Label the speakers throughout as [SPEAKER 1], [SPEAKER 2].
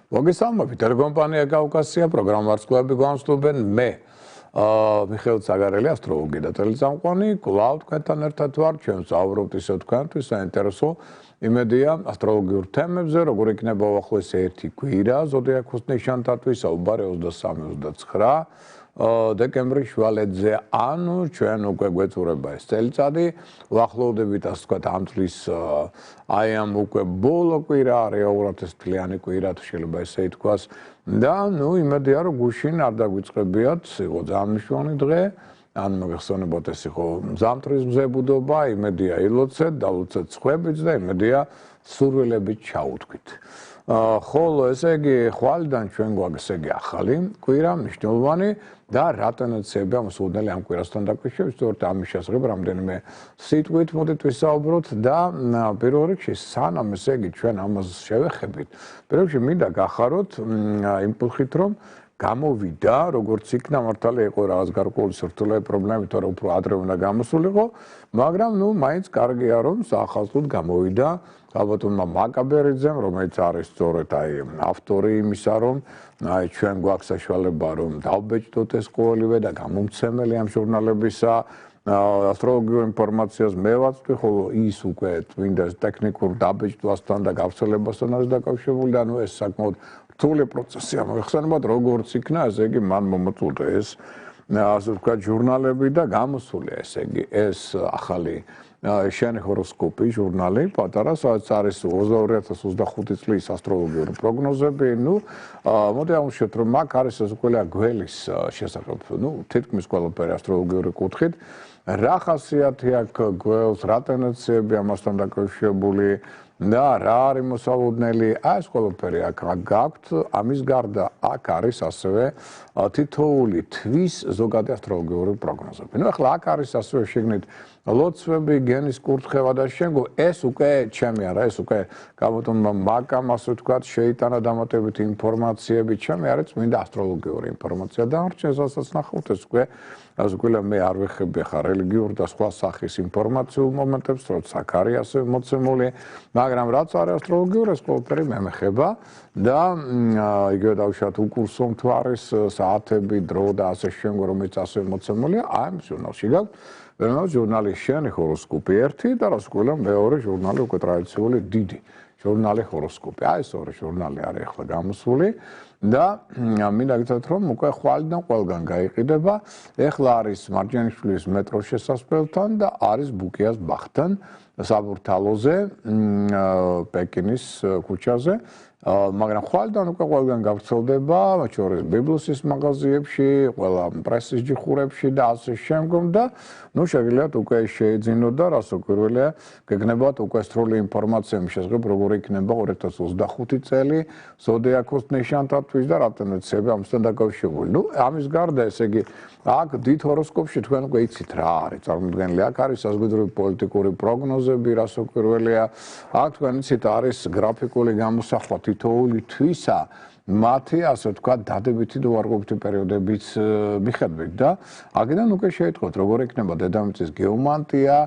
[SPEAKER 1] მოგესალმებით, ტელეკომპანია კავკასია პროგრამვარსკვლავები გვამსვლობენ მე მიხეილ ცაგარელი, ასტროლოგი და ტელეწამყვანი, კვლავ თქვენთან ერთად ვარ, ჩვენ ვსაუბრობთ ისევ თქვენთვის საინტერესო იმედია ასტროლოგიურ თემებზე, როგორ იქნება უახლოესი ერთი კვირა ზოდიაქოს ნიშანთათვის, საუბარი 23-29 დეკემბრის შუალედზე, ანუ ჩვენ უკვე გვეწურება ეს წელიწადი, ვახლოვდებით ასე ვთქვათ ამ წლის აი ამ უკვე ბოლო კვირა, რეალურად ეს თლიანი კვირა თუ შეიძლება ესე ითქვას და ნუ იმედია რომ გუშინ არ დაგვიწყებიათ, იყო ძალიან მნიშვნელოვანი დღე, ან მოგეხსენებათ ეს იყო ზამთრის მზებუდობა, იმედია ილოცეთ, დავუცეთ ცხვებიც და იმედია სურვილებით ჩაუთქვით. ხოლო ესე იგი ხვალიდან ჩვენ გვაქვს ესე იგი ახალი კვირა, მნიშვნელოვანი და რა ტენდენციები ამსაუბრებელი ამ კვირასთან დაკავშირებით, სწორედ ამის შესახებ რამდენიმე სიტყვით მოდით ვისაუბროთ და პირველ რიგში სანამ ესე იგი ჩვენ ამას შევეხებით, პირველ რიგში მინდა გახაროთ იმ პუნქტით, რომ გამოვიდა, როგორც იქნა მართალი იყო რაღაც გარკვეული სირთულეები, პრობლემები, თორე უფრო ადრე უნდა გამოსულიყო, მაგრამ ნუ მაინც კარგია რომ საახალწლოდ გამოვიდა ალბათმა მაკაბერიძემ, რომელიც არის სწორედ აი ავტორი იმისა, რომ აი ჩვენ გვაქვს საშუალება რომ დავბეჭდოთ ეს ყოველივე და გამომცემელი ამ ჟურნალებისა ასტროლოგიურ ინფორმაციას მე ვაწვდი, ხოლო ის უკვე წმინდა ტექნიკურ დაბეჭდვასთან და გავრცელებასთან არის დაკავშირებული და ნუ ეს საკმაოდ რთული პროცესია მოიხსენებათ, როგორც იქნა, ესე იგი მან მომწოდა ეს ასე ვთქვათ ჟურნალები და გამოსულია ესე იგი ეს ახალი შენი ჰოროსკოპი ჟურნალი, პატარა, სადაც არის 2025 წლის ასტროლოგიური პროგნოზები, ნუ მოდი ამოვშოთ, რომ აქ არის ეს ყველა გველის შესახებ, ნუ თითქმის ყველაფერი ასტროლოგიური კუთხით, რა ხასიათი აქვს გველს, რა ტენდენციები ამასთან დაკავშირებული და რა არის მოსალოდნელი, ეს ყველაფერი აქ გაქვთ, ამის გარდა აქ არის ასევე თითოეული თვის ზოგადი ასტროლოგიური პროგნოზები. ნუ ახლა აქ არის ასევე შეგნით ლოცვები, გენის კურთხევა და შენგო, ეს უკვე ჩემი არა, ეს უკვე გამოტონმა მაკამ ასე ვთქვათ, შეიტანა დამატებითი ინფორმაციები, ჩემი არის წმინდა ასტროლოგიური ინფორმაცია და არჩენს რასაც ნახავთ, ეს უკვე ასე ვთქვათ, მე არ ვეხები ხარ რელიგიურ და სხვა სახის ინფორმაციულ მომენტებს, როცა აქ არის ასე მოცემული, მაგრამ რაც არის ასტროლოგიური, ეს ყველაფერი მე მეხება და იგივე დავუშვათ უკურსო მთვარის საათები, დრო და ასე შენგო, რომელიც ასე მოცემულია, აი ამ ჟურნალში გაქვთ. ჟურნალი შენი ჰოროსკოპი 1 და რაც ყველა მეორე ჟურნალი უკვე ტრადიციული დიდი ჟურნალი ჰოროსკოპი. აი ეს ორი ჟურნალი არის ახლა გამოსული და მინდა გითხრათ რომ უკვე ხვალიდან ყველგან გაიყიდება. ახლა არის მარჯანიშვილის მეტროს შესასვლელთან და არის ბუკიას ბაღთან საბურთალოზე, პეკინის ქუჩაზე. მაგრამ ხვალიდან უკვე ყველგან გავრცელდება, მათ შორის ბიბლოსის მაღაზიებში, ყველა პრესის ჯიხურებში და ასე შემდგომ და ნუ შეგიძლიათ უკვე შეეძინოთ და რას უკვირველია, გეგნებათ უკვე სრული ინფორმაცია მის შესახებ, როგორ იქნება 2025 წელი, ზოდიაქოს ნიშანთათვის და რა ტენდენციები ამასთან დაკავშირებული. ნუ ამის გარდა, ესე იგი, აქ დიდ ჰოროსკოპში თქვენ უკვე იცით რა არის წარმოდგენილი. აქ არის საზოგადოებრივი პოლიტიკური პროგნოზები, რას უკვირველია. აქ თქვენ იცით არის გრაფიკული გამოსახვა თითოეული თვისა მათი ასე ვთქვათ დადებითი და უარყოფითი პერიოდების მიხედვით და აქედან უკვე შეიტყოთ როგორ იქნება დედამიწის გეომანტია,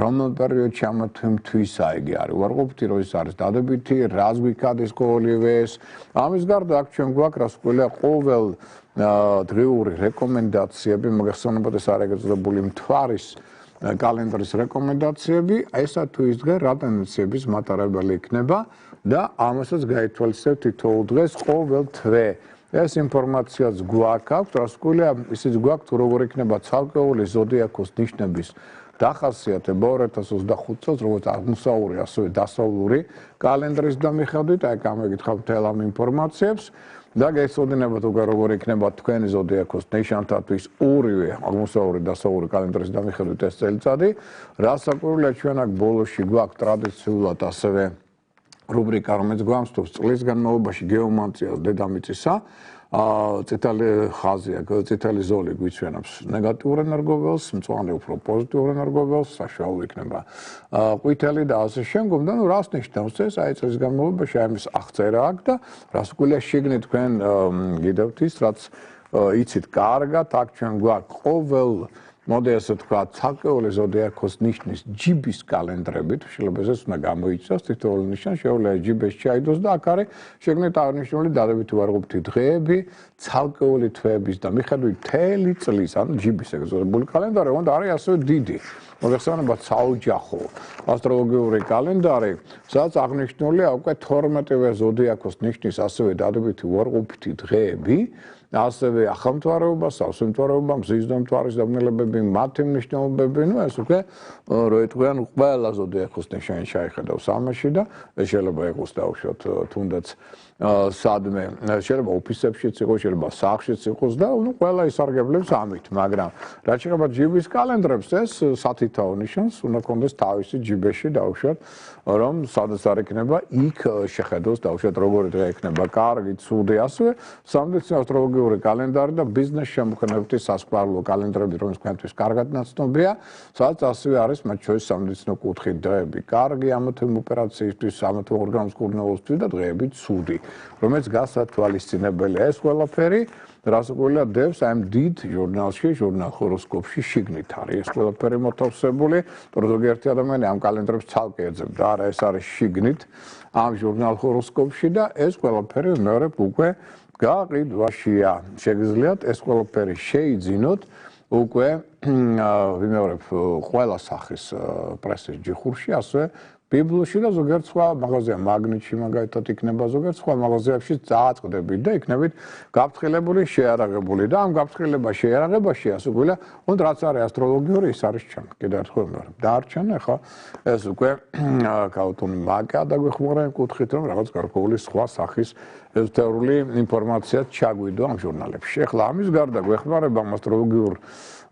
[SPEAKER 1] რომელ პერიოდში ამ თვისა იგი არის უარყოფითი, როდის არის დადებითი, რას გვიქადის ყოველივეს. ამის გარდა აქ ჩვენ გვაქვს რას ყველა ყოველ დღიური რეკომენდაციები, მოგეხსენებათ ეს არის ეგრეთებული მთვარის კალენდრის რეკომენდაციები, ესა თვის დღე რა ტენდენციების მატარებელი იქნება და ამასაც გაითვალისწინებთ თითოეულ დღეს ყოველ თვე. ეს ინფორმაციაც გვაქვს, რას ვქვილია, ისიც გვაქვს როგორ იქნება ცალკეული ზოდიაქოს ნიშნების დახასიათება 2025 წელს, როგორც აღმოსავლური, ასევე დასავლური კალენდრის მიხედვით, აი გამოგითხავთ მთელ ამ ინფორმაციებს და გეცოდინებათ უკვე როგორ იქნება თქვენი ზოდიაქოს ნიშანთათვის ორივე აღმოსავლური და დასავლური კალენდრის მიხედვით ეს წელიწადი. რასაკვირველია ჩვენ აქ ბოლოში გვაქვს ტრადიციულად ასევე რუბრიკა, რომელიც გვამსწრებს წლის განმავლობაში გეომანტიას დედამიწისა, წითელი ხაზი აქ, წითელი ზოლი გვიჩვენებს ნეგატიურ ენერგოველს, მწვანე უფრო პოზიტიურ ენერგოველს, საშუალო იქნება ყვითელი და ასე შემდგომ და ნუ რას ნიშნავს ეს აი წლის განმავლობაში ამის აღწერა აქვს და რას გვიძლია შეგნით თქვენ გიდევთ ის, რაც იცით კარგად, აქ ჩვენ გვაქვს ყოველ მოდი ასე ვთქვათ, ცალკეული ზოდიაქოს ნიშნის ჯიბის კალენდრებით, შეიძლება ეს უნდა გამოიწვიოს თითოეული ნიშანი, შეუძლია ჯიბეს ჩაიდოს და აქ არის შეგნით აღნიშნული დადებითი უარყოფითი დღეები, ცალკეული თვეების და მიხედვით მთელი წლის, ანუ ჯიბის ეგზოტებული კალენდარი უნდა არის ასევე დიდი. მოგეხსენებათ საოჯახო ასტროლოგიური კალენდარი, სადაც აღნიშნულია უკვე 12-ვე ზოდიაქოს ნიშნის ასევე დადებითი უარყოფითი დღეები, ასევე ახალმთვარეობა, სავსემთვარეობა, მზისდამთვარის დაბნელებები, მათი მნიშვნელობები, ну ეს უკვე რო ეთქვიან ყველა ზოდიაქოს ნიშანი შეიხედავს ამაში და შეიძლება იყოს დავუშვათ თუნდაც სადმე შეიძლება ოფისებშიც იყოს, შეიძლება სახლშიც იყოს და ну ყველა ისარგებლებს ამით, მაგრამ რაც შეეხება ჯიბის კალენდრებს, ეს სათითაო ნიშანს უნდა კონდეს თავისი ჯიბეში დავუშვათ, რომ სადაც არ იქნება, იქ შეხედოს დავუშვათ როგორი დღე იქნება, კარგი, ცუდი, ასევე სამედიცინო ასტროლოგიური კალენდარი და ბიზნეს შემოქმედებითი სასწავლო კალენდრები, რომელიც თქვენთვის კარგად ნაცნობია, სადაც ასევე არის მათ შორის სამედიცინო კუთხით დღეები, კარგი ამა თუ იმ ოპერაციისთვის, ამა თუ ორგანოს კურნეულისთვის და დღეები ცუდი, რომელიც გასათვალისწინებელია. ეს ყველაფერი რასაკვირველია დევს ამ დიდ ჟურნალში, ჟურნალ ჰოროსკოპში შიგნით არის ეს ყველაფერი მოთავსებული, თორე ზოგიერთი ადამიანი ამ კალენდრებს ცალკე ეძებდა, არა ეს არის შიგნით ამ ჟურნალ ჰოროსკოპში და ეს ყველაფერი მეორე უკვე გაყიდვაშია. შეგიძლიათ ეს ყველაფერი შეიძინოთ უკვე ვიმეორებ ყველა სახის პრესის ჯიხურში, ასევე ბიბლიაში და ზოგიერთ სხვა მაღაზია მაგნიტში მაგალითად იქნება ზოგიერთ სხვა მაღაზიებში წააწყდებით და იქნებით გაფრთხილებული, შეარაღებული და ამ გაფრთხილება შეარაღებაში ასე გვილა, უნდა რაც არის ასტროლოგიური ის არის ჩემ. კიდევ ერთხელ ვიმეორებ, დაარჩენ ახლა ეს უკვე გაუტონი მაგა დაგვეხმარა იმ კუთხით, რომ რაღაც გარკვეული სხვა სახის ეზოტერული ინფორმაცია ჩაგვიდო ამ ჟურნალებში. ახლა ამის გარდა გვეხმარება ასტროლოგიურ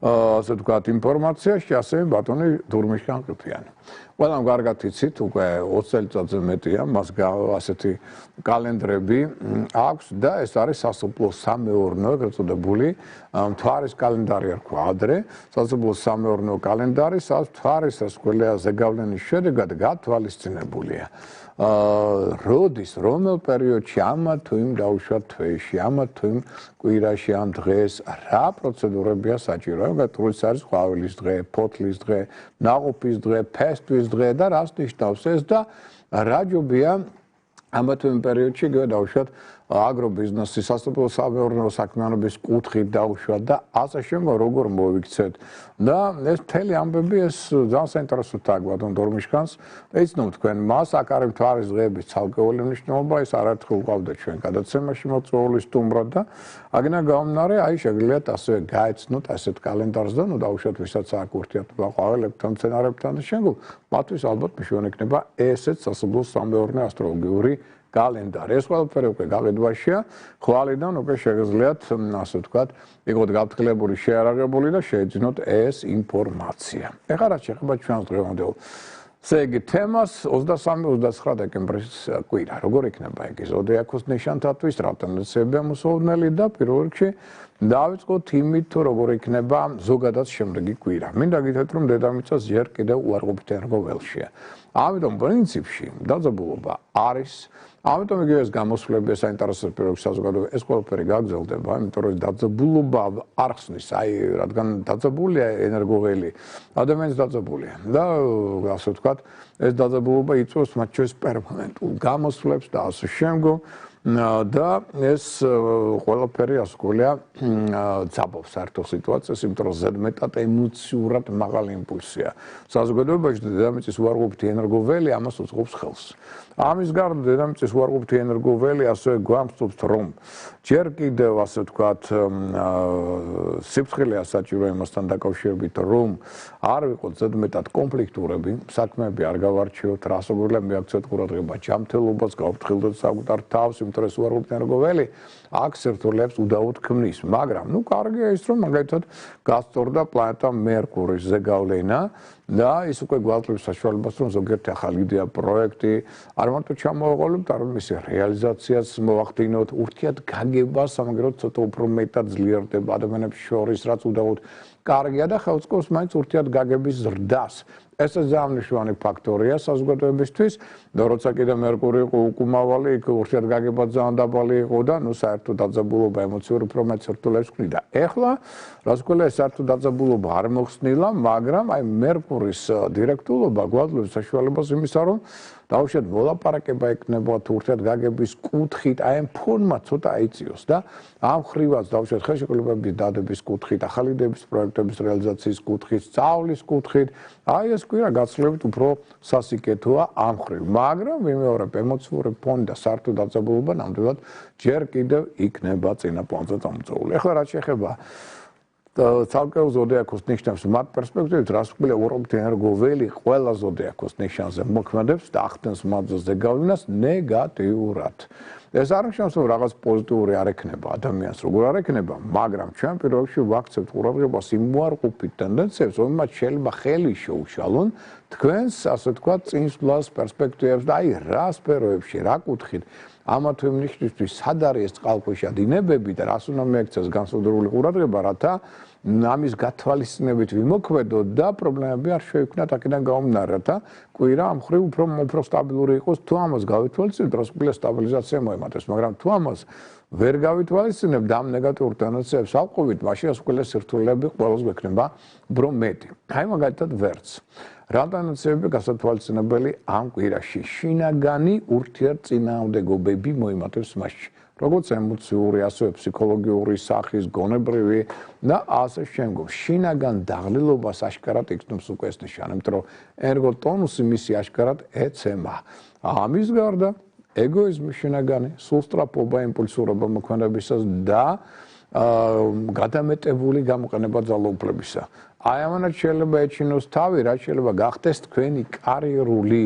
[SPEAKER 1] ასე ვთქვათ ინფორმაციაში ასევე ბატონი დურმიშხან ყიფიანი. ყველამ კარგად იცით, უკვე 20 წელიწადზე მეტია, მას ასეთი კალენდრები აქვს და ეს არის სასოფლო სამეურნეო გაწოდებული მთვარის კალენდარი ერქვა ადრე, სასოფლო სამეურნეო კალენდარი, სადაც მთვარის ასკვლელა ზეგავლენის შედეგად გათვალისწინებულია. როდის, რომელ პერიოდში, ამა თუ იმ დაუშვათ თვეში, ამა თუ იმ კვირაში ან დღეს რა პროცედურებია საჭირო, მაგალითად არის ყვავილის დღე, ფოთლის დღე, ნაყოფის დღე, ფესტვის დღე და რას ნიშნავს ეს და რა ჯობია ამა თუ იმ პერიოდში იგივე დაუშვათ აგრობიზნესი, სასოფლო სამეურნეო საქმიანობის კუთხით დაუშვათ და ასე შემდგომ როგორ მოვიქცეთ და ეს მთელი ამბები ეს ძალიან საინტერესოა ბატონ დორმიშხანს და იცნობ თქვენ მას აქ არის მთვარის დღეების ცალკეული მნიშვნელობა ეს არაერთხელ ყავდა ჩვენ გადაცემაში მოწვეული სტუმრად და აგენა გამომდინარე აი შეგიძლიათ ასევე გაეცნოთ ასეთ კალენდარს და ნუ დაუშვათ ვისაც აქ ურთიერთობა ყვავილებთან, მცენარეებთან და შემდგომ მათთვის ალბათ მნიშვნელოვანი იქნება ესეც სასოფლო სამეურნეო ასტროლოგიური კალენდარი. ეს ყველაფერი უკვე გაყიდვაშია, ხვალიდან უკვე შეგიძლიათ, ასე ვთქვათ, იყოთ გაფრთხილებული, შეარაღებული და შეეძინოთ ეს ინფორმაცია. ეხლა რაც შეეხება ჩვენს დღევანდელ ესე იგი თემას 23-29 დეკემბრის კვირა. როგორ იქნება იგი ზოდიაქოს ნიშანთათვის, რა ტენდენციებია მოსავალნელი და პირველ რიგში დავიწყოთ იმით, თუ როგორ იქნება ზოგადად შემდეგი კვირა. მინდა გითხრათ, რომ დედამიწა ჯერ კიდევ უარყოფით ენერგოველშია. ამიტომ პრინციპში დაძაბულობა არის ამიტომ იგივე ეს გამოსვლები საინტერესო პირობებში საზოგადოება ეს ყველაფერი გაგრძელდება, იმიტომ რომ დაძაბულობა არ ხსნის, აი რადგან დაძაბულია ენერგოველი, ადამიანის დაძაბულია და ასე ვთქვათ, ეს დაძაბულობა იწვევს მათ შორის პერმანენტულ გამოსვლებს და ასე შემდგომ და ეს ყველაფერი ასე ვთქვია, ძაბავს საერთო სიტუაციას, იმიტომ რომ ზედმეტად ემოციურად მაღალი იმპულსია. საზოგადოებაში დედამიწის უარყოფითი ენერგოველი ამას უწყობს ხელს. ამის გარდა დედამიწის უარყოფითი ენერგოველი ასევე გვამცნობს, რომ ჯერ კიდევ ასე ვთქვათ, სიფრთხილეა საჭირო იმასთან დაკავშირებით, რომ არ ვიყოთ ზედმეტად კონფლიქტურები, საქმეები არ გავარჩიოთ, რასაკვირველია მიაქცევთ ყურადღება ჯანმრთელობას, გავფრთხილდეთ საკუთარ თავს, იმიტომ რომ უარყოფითი ენერგოველი აქ სირთულეებს უდაოდ ქმნის, მაგრამ ნუ კარგია ის, რომ მაგალითად გასწორდა პლანეტა მერკურის ზეგავლენა და ის უკვე გვაძლევს საშუალებას, რომ ზოგიერთი ახალი იდეა, პროექტი არ მარტო ჩამოვაყოლოთ, არამედ მისი რეალიზაციაც მოვახდინოთ, ურთიერთგაგება სამაგეროდ ცოტა უფრო მეტად ძლიერდება ადამიანებს შორის, რაც უდაოდ კარგია და ხელს სკობს მაინც ურთიერთგაგების ზრდას. ეს ძალიან მნიშვნელოვანი ფაქტორია საზოგადოებისთვის და როცა კიდე მერკური იყო უკუმავალი იქ ურთიერთგაგება ძალიან დაბალი იყო და საერთოდ დაძაბულობა ემოციური უფრო მეტ სირთულეებს ქმნიდა. ეხლა რაც გვქონდა საერთოდ დაძაბულობა არ მოხსნილა, მაგრამ აი მერკურის დირექტულობა გვაძლევს საშუალებას იმისა, რომ დაუშვათ მოლაპარაკება ექნება თუ ურთიერთგაგების კუთხით, აი ამ ფონმა ცოტა აიწიოს და ამ ხრივაც დაუშვათ ხელშეკრულებების დადების კუთხით, ახალი იდეების პროექტების რეალიზაციის კუთხით, სწავლის კუთხით, აი ეს კვირა გაცილებით უფრო სასიკეთოა ამ ხრივ. მაგრამ ვიმეორებ ემოციური ფონი და საერთო დაძაბულობა ნამდვილად ჯერ კიდევ იქნება წინა პლანზე წამოწეული. ეხლა რაც შეეხება ცალკეულ ზოდიაქოს ნიშნებს მათ პერსპექტივით, რას ვქვილე უბრალოდ ენერგოველი ყველა ზოდიაქოს ნიშანზე მოქმედებს და ახდენს მათზე გავლენას ნეგატიურად. ეს არ ნიშნავს, რომ რაღაც პოზიტიური არ ექნება ადამიანს, როგორ არ ექნება, მაგრამ ჩვენ პირველ რიგში ვაქცევთ ყურადღებას იმ უარყოფით ტენდენციებს, რომელმაც შეიძლება ხელი შეუშალონ თქვენს, ასე ვთქვათ, წინსვლას პერსპექტივებს და აი რა სფეროებში, რა კუთხით ამა თუ იმ ნიშნისთვის სად არის ეს წყალქვეშა დინებები და რას უნდა მიექცეს განსაკუთრებული ყურადღება, რათა ამის გათვალისწინებით ვიმოქმედოთ და პრობლემები არ შეიქმნათ აქედან გამომდინარე, რათა კვირა ამ ხრივ უფრო სტაბილური იყოს. თუ ამას გავითვალისწინებთ, დროს კვირა სტაბილიზაცია მოემართებს, მაგრამ თუ ამას ვერ გავითვალისწინებთ და ამ ნეგატიურ ტენდენციებს ავყვებით, მაშინ ეს კვირა სირთულეები ყველას გვექნება უფრო მეტი. აი მაგალითად ვერც. რა ტენდენციები გასათვალისწინებელი ამ კვირაში? შინაგანი ურთიერთწინააღმდეგობები მოიმართებს მასში. როგორც ემოციური, ასევე ფსიქოლოგიური, სახის, გონებრივი და ასე შემდგომ. შინაგან დაღლილობას აშკარად იგრძნობს უკვე ეს ნიშანი, იმიტომ რომ ერგოტონუსი მისი აშკარად ეცემა. ამის გარდა ეგოიზმი შინაგანი, სულსწრაფობა, იმპულსურობა მოქმედებისას და გადამეტებული გამოყენება ძალაუფლებისა. აი ამანაც შეიძლება ეჩინოს თავი, რაც შეიძლება გახდეს თქვენი კარიერული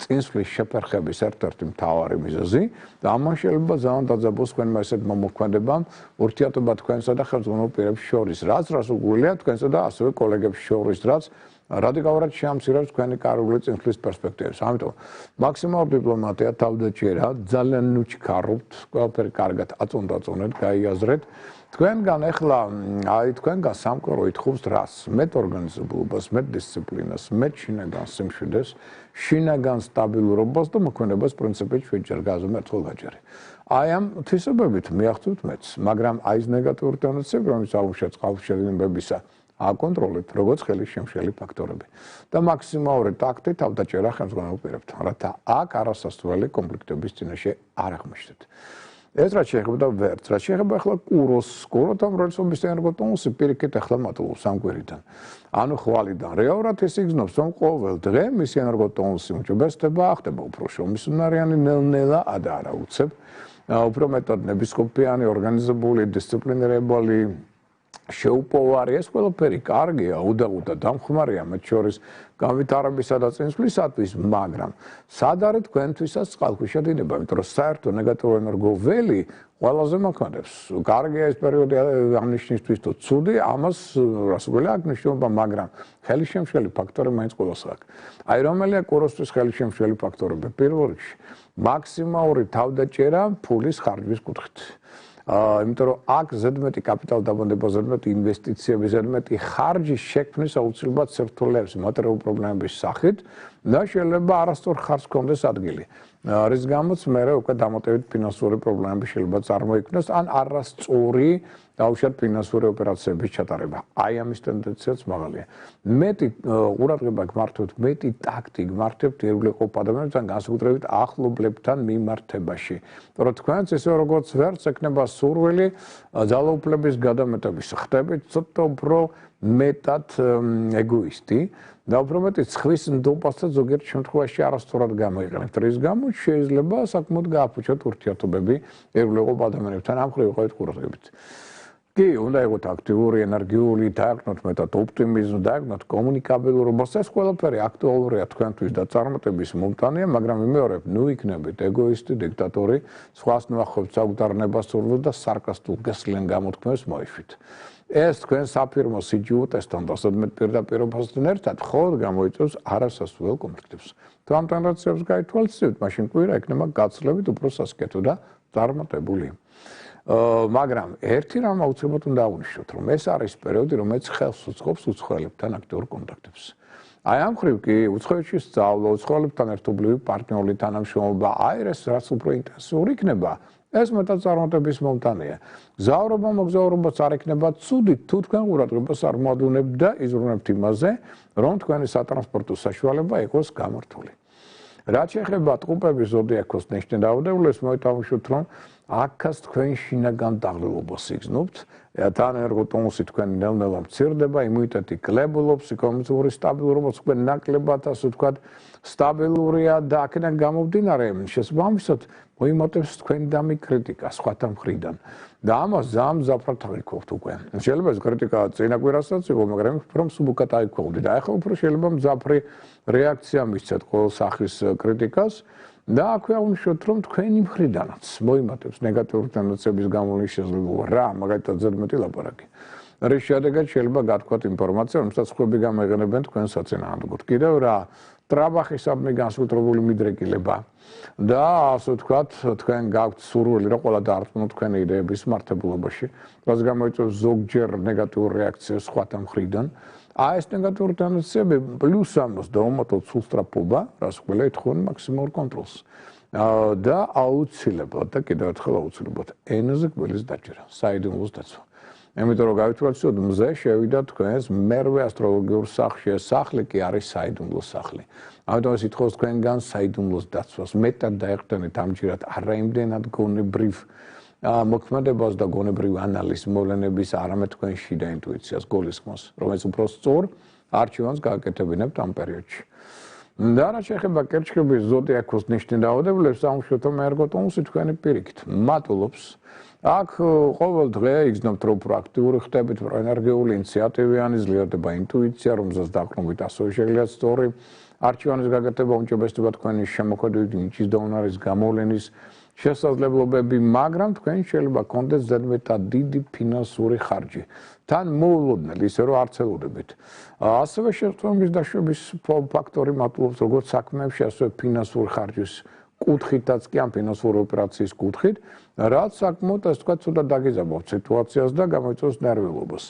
[SPEAKER 1] წინსვლის შეფერხების ერთ-ერთი მთავარი მიზეზი და ამან შეიძლება ძალიან დაძაბოს თქვენმა ესეთმა მოქმედებამ ურთიერთობა თქვენსა და ხელმძღვანელ პირებს შორის, რაც უგვირია თქვენსა და ასევე კოლეგებს შორის, რაც რადიკალურად შეამცირებს თქვენი კარიერული წინსვლის პერსპექტივებს. ამიტომ მაქსიმალურ დიპლომატიად თავდაჭერა, ძალიან ნუჩქარობთ, ყველაფერი კარგად აწონდაწონეთ, გაიაზრეთ. თქვენგან ახლა აი თქვენგან სამყარო ითხოვს რას? მეტ ორგანიზებულობას, მეტ დისციპლინას, მეტ შინაგან სიმშვიდეს, შინაგან სტაბილურობას და მოქმედებას პრინციპით შვიდჯერ გაზომ ერთხელ გაჯერე. აი ამ თვისებებით მიაღწევთ მეც, მაგრამ აი ეს ნეგატიური ტენდენციები, რომელიც აუშვათ წყალშედინებებისა, აკონტროლეთ, როგორც ხელისშემშელი ფაქტორები და მაქსიმალური ტაქტი თავდაჭერა ხელმძღვანელ პირებთან, რათა აქ არასასწრაფო კონფლიქტების წინაშე არ აღმოჩნდეთ. ეს რაც შეეხება ვერც, რაც შეეხება ახლა კუროს, კუროთან როლსობის ენერგოტონუსი პირიქით ახლა მატულობს ამ კვირიდან. ანუ ხვალიდან რეალურად ეს იგრძნობს, რომ ყოველ დღე მისი ენერგოტონუსი უმჯობესდება, ხდება უფრო შრომისუნარიანი, ნელ-ნელა და არა უცებ. უფრო მეტად ნებისყოფიანი, ორგანიზებული, დისციპლინირებული შეუპოვარი ეს ყველაფერი კარგია, უდაუდა დამხმარია მათ შორის განვითარებისა და წინსვლისათვის, მაგრამ სად არის თქვენთვისაც წყალქვეშა დინება, იმიტომ რომ საერთო ნეგატიური ენერგოველი ყველაზე მოქმედებს. კარგია ეს პერიოდი ამ ნიშნისთვის თუ ცუდი, ამას რას უგველია აქ მნიშვნელობა, მაგრამ ხელისშემშელი ფაქტორი მაინც ყველას აქვს. აი რომელია კუროსთვის ხელისშემშელი ფაქტორები? პირველ რიგში მაქსიმალური თავდაჭერა ფულის ხარჯვის კუთხით. იმიტომ რომ აქ ზედმეტი კაპიტალ დაბანდება, ზედმეტი ინვესტიციები, ზედმეტი ხარჯის შექმნის აუცილებლად სირთულეებს მატერიალური პრობლემების სახით და შეიძლება არასწორ ხარჯს ჰქონდეს ადგილი. რის გამოც მერე უკვე დამატებით ფინანსური პრობლემები შეიძლება წარმოიქმნას ან არასწორი დაუშვათ ფინანსური ოპერაციების ჩატარება. აი ამის ტენდენციაც მაღალია. მეტი ყურადღება გმართებთ, მეტი ტაქტი გმართებთ ერულებყოფ ადამიანებთან, განსაკუთრებით ახლობლებთან მიმართებაში. რომ თქვენც ისე როგორც ვერც ექნება სურვილი ძალაუფლების გადამეტების, ხდებით ცოტა უფრო მეტად ეგოისტი და უფრო მეტი ცხვის ნდობასთან ზოგიერთ შემთხვევაში არასწორად გამოიყენებთ. რის გამოც შეიძლება საკმაოდ გააფუჩოთ ურთიერთობები ერულებყოფ ადამიანებთან, ამ ხრივ ვიყავით ყურადღებით. კი, უნდა იყოთ აქტიური, ენერგიული, დაეყრდნოთ მეტად ოპტიმიზმი, დაეყრდნოთ კომუნიკაბილურობა. ეს ყველაფერი აქტუალურია თქვენთვის და წარმატების მომტანია, მაგრამ ვიმეორებ, ნუ იქნებით ეგოისტი, დიქტატორი, სხვას ნუახობთ საუთარნებას სურვილს და სარკასტულ გესლენ გამოთქმებს მოიშვით. ეს თქვენ საფირმო სიჯუო ტესტთან და ზედმეტ პირდაპირობასთან ერთად მხოლოდ გამოიწვევს არასასურველ კონფლიქტებს. თუ ამ ტენდენციებს გაითვალისწინებთ, მაშინ კვირა იქნება გაცილებით უფრო სასიკეთო და წარმატებული. მაგრამ ერთი რამ აუცილებლად უნდა აღვნიშნოთ, რომ ეს არის პერიოდი, რომელიც ხელს უწყობს უცხოელებთან აქტიურ კონტაქტებს. აი ამ ხრივ კი უცხოეთში სწავლა, უცხოელებთან ერთობლივი პარტნიორული თანამშრომლობა, აი ეს რაც უფრო ინტენსიური იქნება, ეს მეტად წარმატების მომტანია. გზავრობა, მოგზაურობაც არ იქნება ცუდი, თუ თქვენ ყურადღებას არ მოადუნებთ და იზრუნებთ იმაზე, რომ თქვენი სატრანსპორტო საშუალება იყოს გამართული. რაც შეეხება ტყუპების ზოდიაქოს ნიშნავდებლებს, მოითხოვოთ, რომ აქაც თქვენ შინაგან დაღლილობას იგრძნობთ. თან ერგოტონუსი თქვენ ნელ-ნელა მცირდება, იმუნიტეტი კლებულობს, ეკონომიკური სტაბილურობა თქვენ ნაკლებად, ასე ვთქვათ, სტაბილურია და აქედან გამომდინარე, შესაბამისად მოიმატებს თქვენი დამი კრიტიკა სხვათა მხრიდან. და ამას ძალიან მძაფრად აღიქვავთ უკვე. შეიძლება ეს კრიტიკა წინა კვირასაც იყო, მაგრამ უფრო მსუბუქად აღიქვავდი და ახლა უფრო შეიძლება მძაფრი რეაქცია მისცეთ ყოველ სახის კრიტიკას. და აქვე აღვნიშნოთ, რომ თქვენი მხრიდანაც მოიმატებს ნეგატიური ტენდენციების გამოვლის შესაძლებლობა რა, მაგალითად ზედმეტი ლაპარაკი. რის შედეგად შეიძლება გათქვათ ინფორმაცია, რომელსაც ხვები გამოიყენებენ თქვენ საწინააღმდეგოდ. კიდევ რა, ტრაბახისადმი განსაკუთრებული მიდრეკილება და ასე ვთქვათ, თქვენ გაქვთ სურვილი, რომ ყველა დაარწმუნოთ თქვენი იდეების მართებულობაში, რაც გამოიწვევს ზოგჯერ ნეგატიურ რეაქციას სხვათა მხრიდან. აი ეს ნეგატიური ტენდენციები პლუს ამას დაუმატოთ სულსწრაფობა, რაც ყველა ეთხოვენ მაქსიმალურ კონტროლს. და აუცილებლად და კიდევ ერთხელ აუცილებლად ენაზე კბილის დაჭერა, საიდუმლოს დაცვა. Იმიტომ რომ გავითვალისწინოთ, მზე შევიდა თქვენს მერვე ასტროლოგიურ სახლში, ეს სახლი კი არის საიდუმლოს სახლი. ამიტომ ეს ითხოვს თქვენგან საიდუმლოს დაცვას, მეტად დაეხტენეთ ამჯერად არაიმდენად გონებრივ მოქმედებას და გონებრივ ანალიზს მოვლენების, არამედ თქვენ შიდა ინტუიციას, გულისხმოს, რომელიც უფრო სწორ არჩევანს გააკეთებინებთ ამ პერიოდში. და რაც შეეხება კერჩხების ზოდიაქოს ნიშნავდებლებს, ამშვენო ერგოტონუსი თქვენი პირიქით მატულობს. აქ ყოველ დღე იგრძნობთ, რომ პროაქტიული ხდებით, პროენერგიული, ინიციატივიანი, ძლიერდება ინტუიცია, რომელზეც დაყრდნობით ასევე შეგიძლიათ სწორი არჩევანის გაკეთება, უმჯობესდება თქვენი შემოქმედებით ნიჭის და უნარის გამოვლენის შესაძლებლობები, მაგრამ თქვენ შეიძლება გქონდეს ზედმეტად დიდი ფინანსური ხარჯი. თან მოულოდნელი, ისე რომ არც ელოდებით. ასევე შეცდომების დაშვების ფაქტორი მატულობს როგორც საქმეებში, ასევე ფინანსური ხარჯის კუთხითაც კი ამ ფინანსური ოპერაციის კუთხით, რაც საკმაოდ ასე ვთქვათ, ცუდად დაგიზაბავთ სიტუაციას და გამოიწვევს ნერვიულობას.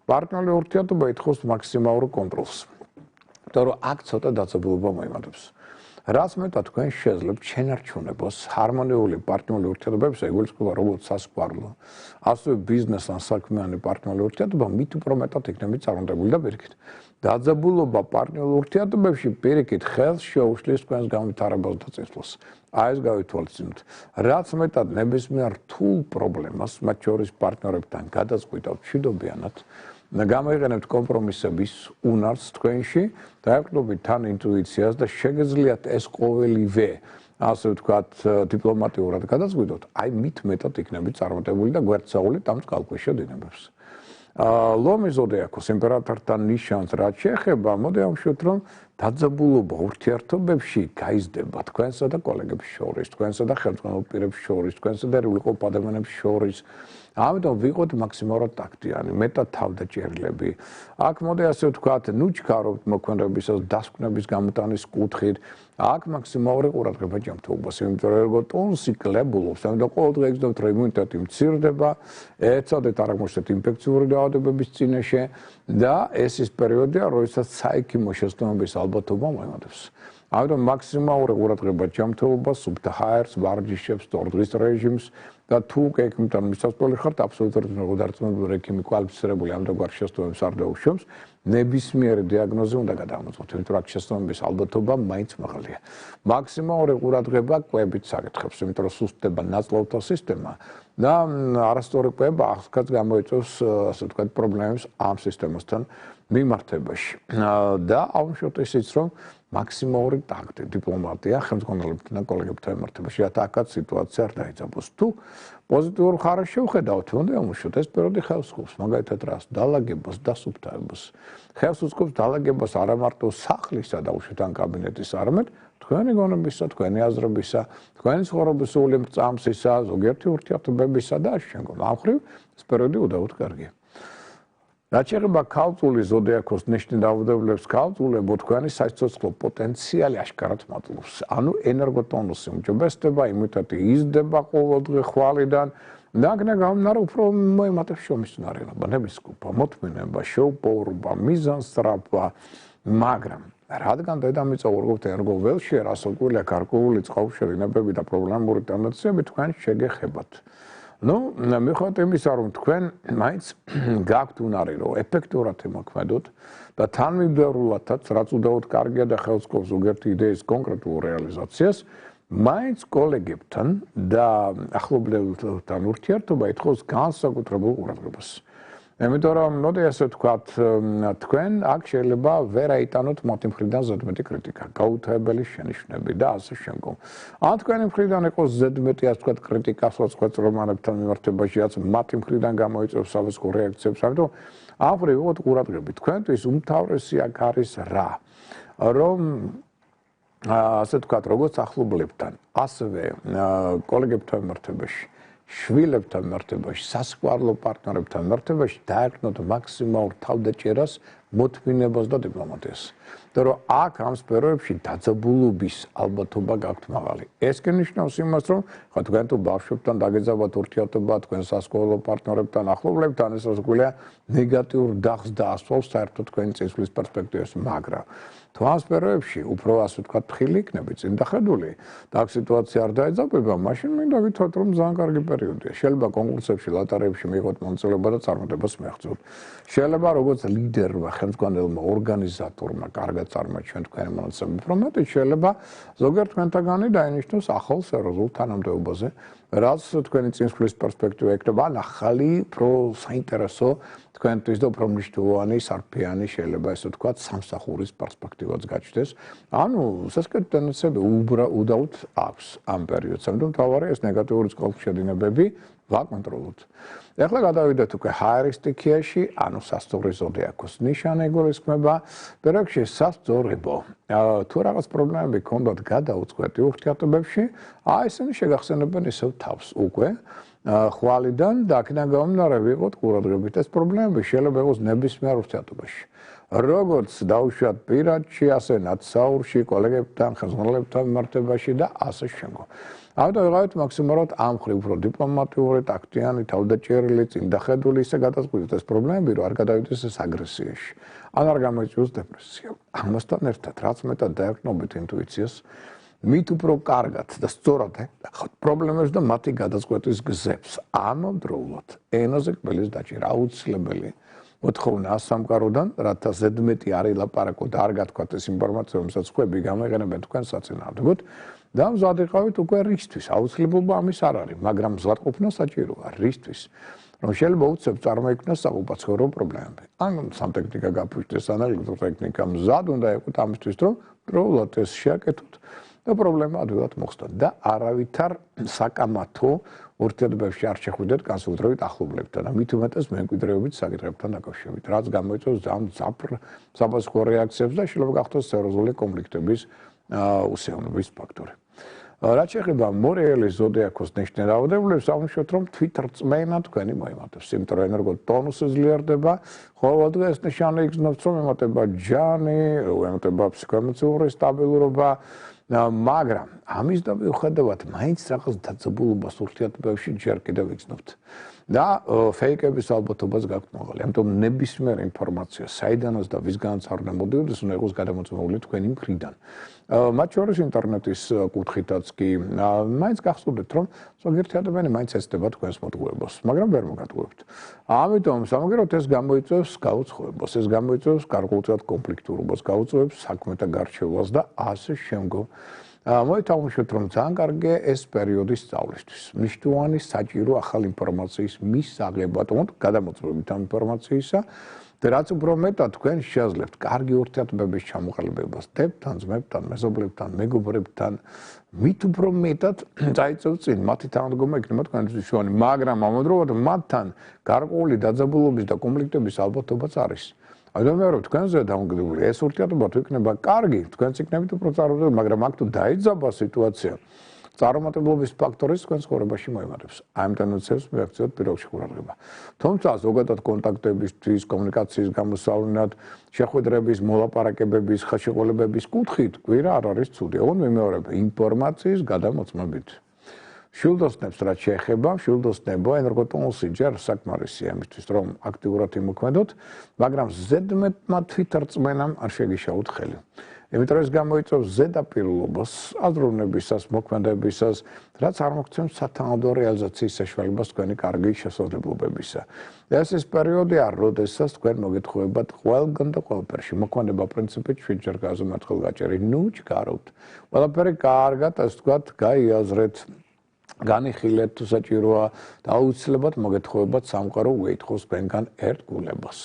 [SPEAKER 1] პარტნიორული ურთიერთობა ითხოვს მაქსიმალურ კონტროლს. იმიტომ რომ აქ ცოტა დაძაბულობა მოიმატებს. რაც მეტად თქვენ შეძლებთ შენარჩუნებას ჰარმონიული პარტნიორული ურთიერთობებს, იგულისხმება როგორც სასპარლო, ასევე ბიზნესთან საქმიანი პარტნიორული ურთიერთობა, მით უფრო მეტად იქნებით წარმატებული და პირიქით. დაძაბულობა პარტნიორულ ურთიერთობებში პირიქით ხელს შეუშლის თქვენს განვითარებას და წინსვლას. აი ეს გავითვალისწინოთ. რაც მეტად ნებისმიერ რთულ პრობლემას, მათ შორის პარტნიორებთან გადაწყვიტავთ მშვიდობიანად, გამოიყენებთ კომპრომისების უნარს თქვენში, დაეყრდნობით თან ინტუიციას და შეგეძლიათ ეს ყოველივე, ასე ვთქვათ, დიპლომატიურად გადაწყვიტოთ, აი მით მეტად იქნებით წარმატებული და გვერდსაულიეთ ამ წყალქვეშა დინებებს. ლომის ზოდიაქოს იმპერატორთან ნიშანს რაც შეეხება, მოდი ამშვენოთ, რომ დაძაბულობა ურთიერთობებში გაიზრდება თქვენსა და კოლეგებს შორის, თქვენსა და ხელმძღვანელ პირებს შორის, თქვენსა და რიულყოფ ადამიანებს შორის. ამიტომ ვიყოთ მაქსიმალურად ტაქტიანი, მეტად თავდაჭერილები. აქ მოდი ასე ვთქვათ, ნუჩქარობთ მოქმედებისას დასკვნების გამოტანის კუთხით. აქ მაქსიმალური ყურადღება ჯანმრთელობას, იმიტომ რომ ერგოტონუსი კლებულობს, ამიტომ ყოველ დღე იგრძნობთ, რომ იმუნიტეტი მცირდება, ეცადეთ არ აღმოჩნდეთ ინფექციური დაავადებების წინაშე და ეს ის პერიოდია, როდესაც საიქიმო შესაძლებლობის ალბათობა მოიმატებს. ამიტომ მაქსიმალური ყურადღება ჯანმრთელობას, სუფთა ჰაერს, ვარჯიშებს, ორდღის რეჟიმს და თუ ექიმთან მისასვლელი ხართ, აბსოლუტურად მოგდარწმუნებული ექიმი კვალიფიცირებული ამდაგარ შესაძლებლობებს არ დაუშვებს, ნებისმიერი დიაგნოზი უნდა გადაამოწმოთ, იმიტომ რომ შესაძლებლობის ალბათობა მაინც მაღალია. მაქსიმალური ყურადღება კვებით საკითხებს, იმიტომ რომ სუსტდება ნაწლავთა სისტემა და არასწორი კვება ახლა გამოიწვევს, ასე ვთქვათ, პრობლემებს ამ სისტემასთან მიმართებაში. და აუშვოთ ისიც, რომ მაქსიმალური ტაქტი, დიპლომატია ხელმძღვანელებთან და კოლეგებთან მიმართებაში, რათა აქაც სიტუაცია არ დაიძაბოს. თუ პოზიტიურ მხარეს შევხედავთ, უნდა ამოშოთ ეს პერიოდი ხელს უწყობს, მაგალითად რას, დალაგებას და სუფთაებას. ხელს უწყობს დალაგებას არა მარტო სახლისა და უშუალოდ კაბინეტის, არამედ თქვენი გონებისა, თქვენი აზრებისა, თქვენი ცხოვრების სრული მრწამსისა, ზოგიერთი ურთიერთობებისა და ამავდროულად ამ ხრივ ეს პერიოდი უდავოდ კარგია. რაც შეეხება ქალწულის ზოდიაქოს ნიშნავდებლებს, ქალწულებო თქვენი საცოცხლო პოტენციალი აშკარად მატულობს. ანუ ენერგოტონუსი უმჯობესდება, იმუნიტეტი იზრდება ყოველ დღე ხვალიდან და აქედან გამომდინარე უფრო მოიმატებს შრომისუნარიანობა, ნებისმიერ მოთმინება, შეუპოვრობა, მიზანსწრაფვა, მაგრამ რადგან დედამიწა უბრალოდ ერგო ველში რასოკვირია გარკვეული წყალუშველი ნებები და პრობლემური ტენდენციები თქვენ შეგეხებათ. Ну, მიხვდეთ იმისა, რომ თქვენ მაინც გაქვთ უნარი, რომ ეფექტურად იმოქმედოთ და თანმიმდევრულადაც, რაც უდაოდ კარგია და ხელს სკობს ზოგიერთი იდეის კონკრეტულ რეალიზაციას, მაინც კოლეგებთან და ახლობლებთან ურთიერთობა ითხოვს განსაკუთრებულ ყურადღებას. Იმიტომ რომ მოდი ასე ვთქვათ, თქვენ აქ შეიძლება ვერ აიტანოთ მათი მხრიდან ზედმეტი კრიტიკა, გაუთავებელი შენიშვნები და ასე შემდგომ. ან თქვენი მხრიდან იყოს ზედმეტი ასე ვთქვათ კრიტიკა სხვა რომანებთან მიმართებაშიაც მათი მხრიდან გამოიწვევს სხვადასხვა რეაქციებს, ამიტომ ახლა ვიყოთ ყურადღებით. თქვენთვის უმთავრესი აქ არის რა? რომ ასე ვთქვათ, როგორც ახლობლებთან, ასევე კოლეგებთან მიმართებაში შვილებთან მიმართებაში, სასიყვარულო პარტნიორებთან მიმართებაში დაერქნოთ მაქსიმალურ თავდაჭერას, მოთმინებას და დიპლომატიას. და რომ აქ ამ სფეროებში დაძაბულობის ალბათობა გაქვთ მაღალი. ეს კი ნიშნავს იმას, რომ ხა თქვენ თუ ბავშვებთან დაგეძაბათ ურთიერთობა, თქვენ სასიყვარულო პარტნიორებთან, ახლობლებთან, ეს რასაკვირველია ნეგატიურ დახს დაასვავს საერთოდ თქვენი წინსვლის პერსპექტივას, მაგრამ თუ ამ სფეროებში უფრო ასე ვთქვათ ფხილი იქნებით, წინდახედული და აქ სიტუაცია არ დაეძაბება, მაშინ მინდა ვითხოვთ, რომ ძალიან კარგი პერიოდია. შეიძლება კონკურსებში, ლოტარეებში მიიღოთ მონაწილეობა და წარმატებას მიაღწიოთ. შეიძლება როგორც ლიდერმა, ხელმძღვანელმა, ორგანიზატორმა კარგად წარმოაჩინოთ თქვენი მონაცემები, უფრო მეტად შეიძლება ზოგიერთ თქვენთაგანი დაინიშნოს ახალ სერიოზულ თანამდებობაზე, რაც თქვენი წინსვლის პერსპექტივა ექნება, ან ახალი უფრო საინტერესო თქვენთვის და უფრო მნიშვნელოვანი სარფიანი შეიძლება ესე ვთქვათ სამსახურის პერსპექტივაც გაჩნდეს. ანუ სასკეთ ტენდენციები უდაოდ აქვს ამ პერიოდს, ამიტომ მთავარია ეს ნეგატიური წყალუშვებები ვაკონტროლოთ. ეხლა გადავიდეთ უკვე ჰაერის სტიქიაში, ანუ სასწორე ზოდიაქოს ნიშანი ეგულისხმება, პერიოდში სასწორებო. თუ რაღაც პრობლემები გქონდათ გადაუწყვეტი ურთიერთობებში, ესენი შეგახსენებენ ისევ თავს უკვე. ხვალიდან და აქედან გამომდინარე ვიყოთ ყურადღებით ეს პრობლემები შეიძლება იყოს ნებისმიერ ურთიერთობაში. როგორც დაუშვათ პირადში, ასე ნათსაურში, კოლეგებთან, ხელმძღვანელებთან მიმართებაში და ასე შემდგომ. ამიტომ ვიყავით მაქსიმალურად ამ მხრივ უფრო დიპლომატიური, ტაქტიანი, თავდაჭერილი, წინდახედული, ისე გადაწყვეტეთ ეს პრობლემები, რომ არ გადავიდეს ეს აგრესიაში. ან არ გამოიწვიოს დეპრესია. ამასთან ერთად, რაც მეტად დაეყრდნობით ინტუიციას, მით უფრო კარგად და სწორად ეხავთ პრობლემებს და მათი გადაწყვეტის გზებს. ამავდროულად, ენაზე კბილის დაჭერა აუცილებელი მოთხოვნა სამყაროდან, რათა ზედმეტი არ ილაპარაკო და არ გათქვათ ეს ინფორმაცია, რომელსაც ხვები გამოიყენებენ თქვენ საწინააღმდეგოდ და მზად იყავით უკვე რისთვის. აუცილებლობა ამის არ არის, მაგრამ მზადყოფნა საჭიროა რისთვის. რომ შეიძლება უცებ წარმოიქმნას საყოფაცხოვრებო პრობლემები. ან სამტექნიკა გაფუჭდეს, ან ელექტროტექნიკა მზად უნდა იყოთ ამისთვის, რომ პრობლემად ეს შეაკეთოთ და პრობლემა ადვილად მოხსნათ და არავითარ საკამათო ურთიერთობებში არ შეხვიდეთ განსაკუთრებით ახლობლებთან და მით უმეტეს მემკვიდრეობით საკითხებთან დაკავშირებით, რაც გამოიწვევს ძალიან ძაფრ საპასუხო რეაქციებს და შეიძლება გახდეს სერიოზული კონფლიქტების უსიამოვნების ფაქტორი. რაც შეეხება მორიელი ზოდიაქოს ნიშნავებებს, აღნიშნოთ, რომ თვითრწმენა თქვენი მოემატებს, იმიტომ რომ ენერგო ტონუსი ძლიერდება, ხოლო დღეს ნიშანი იგრძნობს, რომ ემატება ჯანი, ემატება ფსიქოემოციური სტაბილურობა, მაგრამ ამის და მიუხედავად მაინც რაღაც დაძაბულობას ურთიერთობებში ჯერ კიდევ იგრძნობთ. და ფეიკების ალბათობას გაქვთ მაღალი. ამიტომ ნებისმიერ ინფორმაციას, საიდანაც და ვისგანაც არ უნდა მოდიოდეს, უნდა იყოს გადამოწმებული თქვენი მხრიდან. მათ შორის ინტერნეტის კუთხითაც კი მაინც გახსოვდეთ, რომ ზოგიერთი ადამიანი მაინც ეცდება თქვენს მოტყუებას, მაგრამ ვერ მოგატყუებთ. ამიტომ სამაგეროთ ეს გამოიწვევს გაუცხოებას, ეს გამოიწვევს გარკვეულწილად კონფლიქტურობას, გაუწევს საქმეთა გარჩევას და ასე შემდგომ. მოითხოვოთ, რომ ძალიან კარგია ეს პერიოდი სწავლისთვის. მნიშვნელოვანი საჭირო ახალი ინფორმაციის მისაღებად, თუმცა გადამოწმებით ამ ინფორმაციისა და რაც უფრო მეტად თქვენ შეაძლებთ კარგი ურთიერთობების ჩამოყალიბებას დებთან, ძმებთან, მეზობლებთან, მეგობრებთან, მით უფრო მეტად წაიწევთ წინ, მათი თანადგომა იქნება თქვენთვის მნიშვნელოვანი, მაგრამ ამავდროულად მათთან გარკვეული დაძაბულობის და კონფლიქტების ალბათობაც არის. ადამიანო თქვენზე დამოკიდებული ეს ურთიერთობა თუ იქნება კარგი, თქვენც იქნებით უფრო წარმატებული, მაგრამ აქ თუ დაიძაბა სიტუაცია, წარუმატებლობის ფაქტორის თქვენ ცხოვრებაში მოემატებს. ამ ტენდენციებს მიაქციოთ პირობში ყურადღება. თუმცა ზოგადად კონტაქტებისთვის, კომუნიკაციის გამოსავლენად, შეხვედრების, მოლაპარაკებების, ხელშეყოლებების კუთხით კვირა არ არის ცუდი. ოღონდ მიმეორებ ინფორმაციის გადამოწმებით. შილდოსნებს რაც შეეხება, შილდოსნებო ენერგოტონუსი ჯერ საკმარისია იმისთვის, რომ აქტიურად იმოქმედოთ, მაგრამ ზედმეტმა თვითრწმენამ არ შეგიშაოთ ხელი. იმიტომ რომ ეს გამოიწვევს ზედაპირულობას, აზროვნებისას, მოქმედებისას, რაც არ მოგცემს სათანადო რეალიზაციის საშუალებას თქვენი კარგი შესაძლებლობებისა. ეს ის პერიოდია, როდესაც თქვენ მოგეთხოვებათ ყველგან და ყველაფერში. მოქმედება პრინციპით 7 ჯერ გაზომერთხელ გაჭერი. ნუ ჩქარობთ. ყველაფერი კარგად, ასე ვთქვათ, გაიაზრეთ. განიხილეთ თუ საჭიროა და აუცილებლად მოგეთხოვებათ სამყარო უეითხოვს თქვენგან ერთგულებას.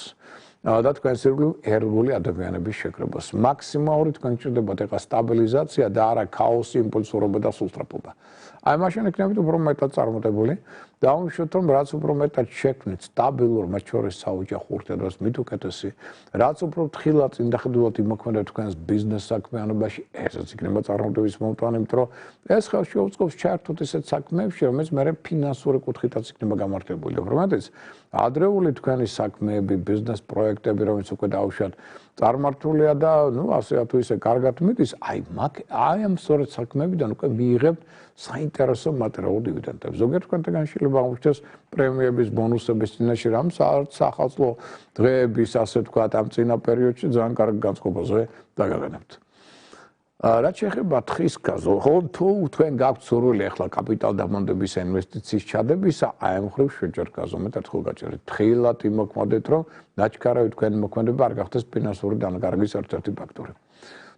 [SPEAKER 1] და თქვენს ერთგული ადამიანების შეკრებას. მაქსიმალური თქვენ გჭირდებათ ეხლა სტაბილიზაცია და არა ქაოსი, იმპულსურობა და სულსწრაფობა. აი მაშინ იქნებით უფრო მეტად წარმატებული. დაუშვათ რომ რაც უფრო მეტად შექმნით სტაბილურ მათ შორის საოჯახო ურთიერთობას მით უკეთესი, რაც უფრო თხილად წინდახედულად იმოქმედებს თქვენს ბიზნეს საქმიანობაში, ესაც იქნება წარმატების მომტანი, იმიტომ რომ ეს ხელში უწყობს ჩართოთ ისეთ საქმეებში, რომელიც მე ფინანსური კუთხითაც იქნება გამართებული. უბრალოდ ადრეული თქვენი საქმეები, ბიზნეს პროექტები, რომელიც უკვე დაუშვათ წარმართულია და ასე თუ ისე კარგად მიდის, აი ამ სწორედ საქმეებიდან უკვე მიიღებთ საინტერესო მატერიალურ დივიდენდებს. ზოგიერთ თქვენთან შეიძლება აღმოჩნდეს პრემიების, ბონუსების წინაშე რამ სახალხო დღეების, ასე ვთქვათ, ამ წინა პერიოდში ძალიან კარგ განწყობაზე დაგაგანებთ. რაც შეეხება თხის გაზო, ხო თუ თქვენ გაქვთ სურვილი ახლა კაპიტალ დამონდების ინვესტიციის ჩადებისა, აი ამ ხრივ 7 ჯერ გაზომეთ ერთხელ გაჭერით. თხილად იმოქმედეთ, რომ ნაჩქარავი თქვენი მოქმედება არ გახდეს ფინანსური დანაკარგის ერთ-ერთი ფაქტორი.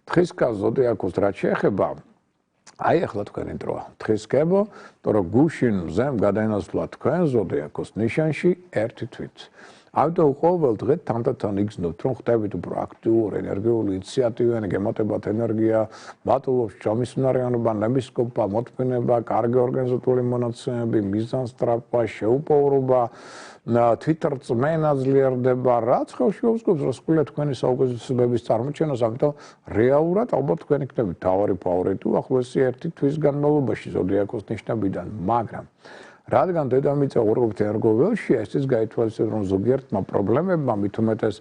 [SPEAKER 1] თხის გაზოდი აქვს რაც შეეხება აი ახლა თქვენი დროა. თხის გებო, თორე გუშინ მზემ გადაინაცვლა თქვენ ზოდიაქოს ნიშანში ერთი თვით. ამიტომ ყოველ დღე თანდათან იგრძნობთ, რომ ხდებით უფრო აქტიური, ენერგიული, ინიციატივიანი, გემატებათ ენერგია, მატულობს ჩამისუნარიანობა, ნებისყოფა, მოთმინება, კარგი ორგანიზატორული მონაცემები, მიზანსწრაფვა, შეუპოვრობა, თვითრწმენა ძლიერდება, რაც ხელში უწყობს რასკვლელია თქვენი საუკეთესობების წარმოჩენას, ამიტომ რეალურად ალბათ თქვენ იქნებით თავარი ფავორიტი უახლოესი ერთი თვის განმავლობაში ზოდიაქოს ნიშნებიდან, მაგრამ რადგან დედამიწა უერთობთ ენერგოველში, ესეც გაითვალისწინებთ, რომ ზოგიერთმა პრობლემებმა, მით უმეტეს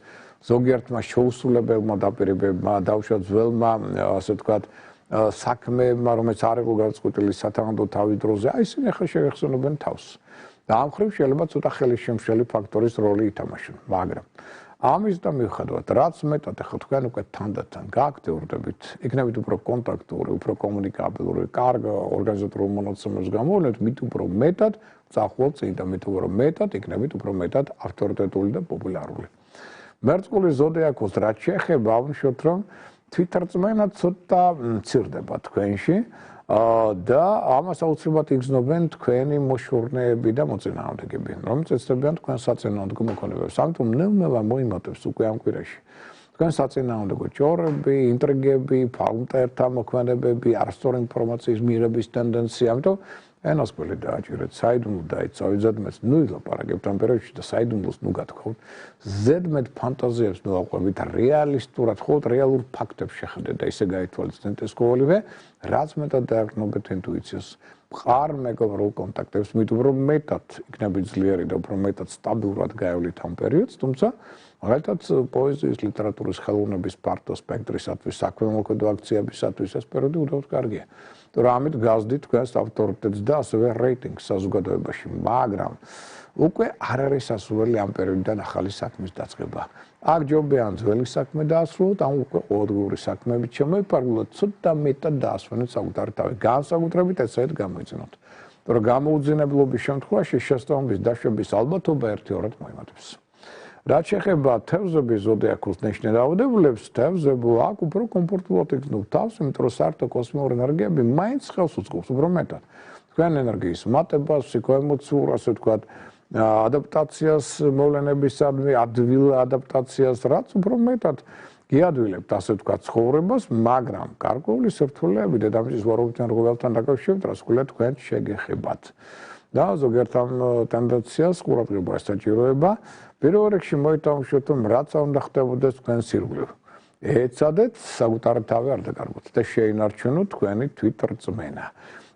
[SPEAKER 1] ზოგიერთმა შეუსრულებელმა დაპირებებმა, დაუშვათ ძველმა, ასე ვთქვათ, საქმეებმა, რომელიც არ იყო გადაწყვეტილი სათანადო თავის დროზე, აი ისინი ახლა შეეხსენობენ თავს. და ამ ხრივ შეიძლება ცოტა ხელისშემშელი ფაქტორის როლი ითამაშონ, მაგრამ ამის და მიუხედავად, რაც მეტად ახლა თქვენ უკვე თანდათან გააქტიურდებით, იქნებით უფრო კონტაქტური, უფრო კომუნიკაბილური, კარგ ორგანიზატორულ მონაცემებს გამოვლენთ, მით უფრო მეტად წახვალ წინ და მით უფრო მეტად იქნებით უფრო მეტად ავტორიტეტული და პოპულარული. მერწყული ზოდიაქოს რაც შეეხება, ვიმშოთ რომ თვითრწმენა ცოტა მცირდება თქვენში. და ამას აუცილებლად იგრძნობენ თქვენი მოშორნეები და მოწინააღმდეგეები, რომელიც ეცდებიან თქვენ საწინააღმდეგო მოქმედებებს. ამიტომ ნელ-ნელა მოიმატებს უკვე ამ კვირაში. თქვენ საწინააღმდეგო ჭორები, ინტრიგები, ფალმტერთა მოქმედებები, არასწორი ინფორმაციის მიღების ტენდენცია, ამიტომ ენასკველი დააჭირეთ, საიდუმლო დაიცავით, ზედმეტს ნუ ილაპარაკებთ ამ პერიოდში და საიდუმლოს ნუ გათხოვთ, ზედმეტ ფანტაზიებს ნუ აყვებით, რეალისტურად, მხოლოდ რეალურ ფაქტებს შეხედეთ და ისე გაითვალისწინეთ ეს ყოველივე, რაც მეტად დაერკნობეთ ინტუიციას, მყარ მეგობრულ კონტაქტებს, მით უფრო მეტად იქნებით ძლიერი და უფრო მეტად სტაბილურად გაევლით ამ პერიოდს, თუმცა მაგალითად პოეზიის, ლიტერატურის, ხელოვნების ფართო სპექტრისათვის, საქველმოქმედო აქციებისათვის ეს პერიოდი უდავოდ კარგია. თორე ამით გაზდით თქვენს ავტორიტეტს და ასევე რეიტინგს საზოგადოებაში, მაგრამ უკვე არ არის სასურველი ამ პერიოდიდან ახალი საქმის დაწყება. აქ ჯობია ან ძველი საქმე დაასრულოთ, ან უკვე ყოველდღიური საქმეებით შემოიფარგლოთ, ცოტა მეტად დაასვენოთ საკუთარი თავი. განსაკუთრებით ესეთ გამოიწინოთ. თორე გამოუძინებლობის შემთხვევაში შესაბამის დაშვების ალბათობა 1-2-რად მოიმატებს. რაც შეეხება თევზების ზოდიაქოს ნიშნავდებულებს, თევზებო აქ უფრო კომფორტულად იგრძნობთ თავს, იმიტომ რომ საერთო კოსმოსური ენერგიები მაინც ხელს უწყობს უფრო მეტად. თქვენ ენერგიის მატებას, ფსიქოემოციურ, ასე ვთქვათ, ადაპტაციას მოვლენებისადმი, ადვილ ადაპტაციას, რაც უფრო მეტად გიადვილებთ, ასე ვთქვათ, ცხოვრებას, მაგრამ გარკვეული სირთულეები დედამიწის ვარაუდით ენერგოველთან დაკავშირებით, რასკვლელია თქვენ შეგეხებათ. და ზოგიერთ ამ ტენდენციას ყურადღება ესაჭიროება. პირველ რიგში მოითამაშოთ, რომ რაც არ უნდა ხდებოდეს თქვენ სირგლივ. ეცადეთ საკუთარი თავი არ დაკარგოთ და შეინარჩუნოთ თქვენი თვითრწმენა.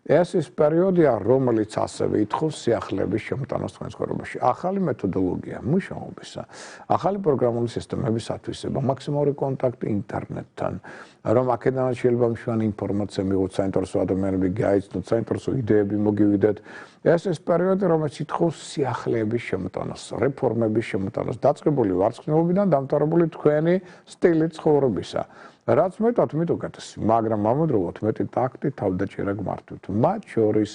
[SPEAKER 1] ეს ის პერიოდია, რომელიც ასევე ითხოვს სიახლეების შემოტანას თქვენ ცხოვრებაში. ახალი მეთოდოლოგია მუშაობისა, ახალი პროგრამული სისტემების ათვისება, მაქსიმალური კონტაქტი ინტერნეტთან, რომ აქედანაც შეიძლება მშვენი ინფორმაცია მიიღოთ, საინტერესო ადამიანები გაიცნოთ, საინტერესო იდეები მოგივიდეთ. ეს ის პერიოდი, რომელიც ითხოვს სიახლეების შემოტანას, რეფორმების შემოტანას, დაწყებული ვარცხნილობიდან დამთავრებული თქვენი სტილი ცხოვრებისა. რაც მეტად მით უკეთესი, მაგრამ ამავდროულად მეტი ტაქტი თავდაჭერა გმართვით. მათ შორის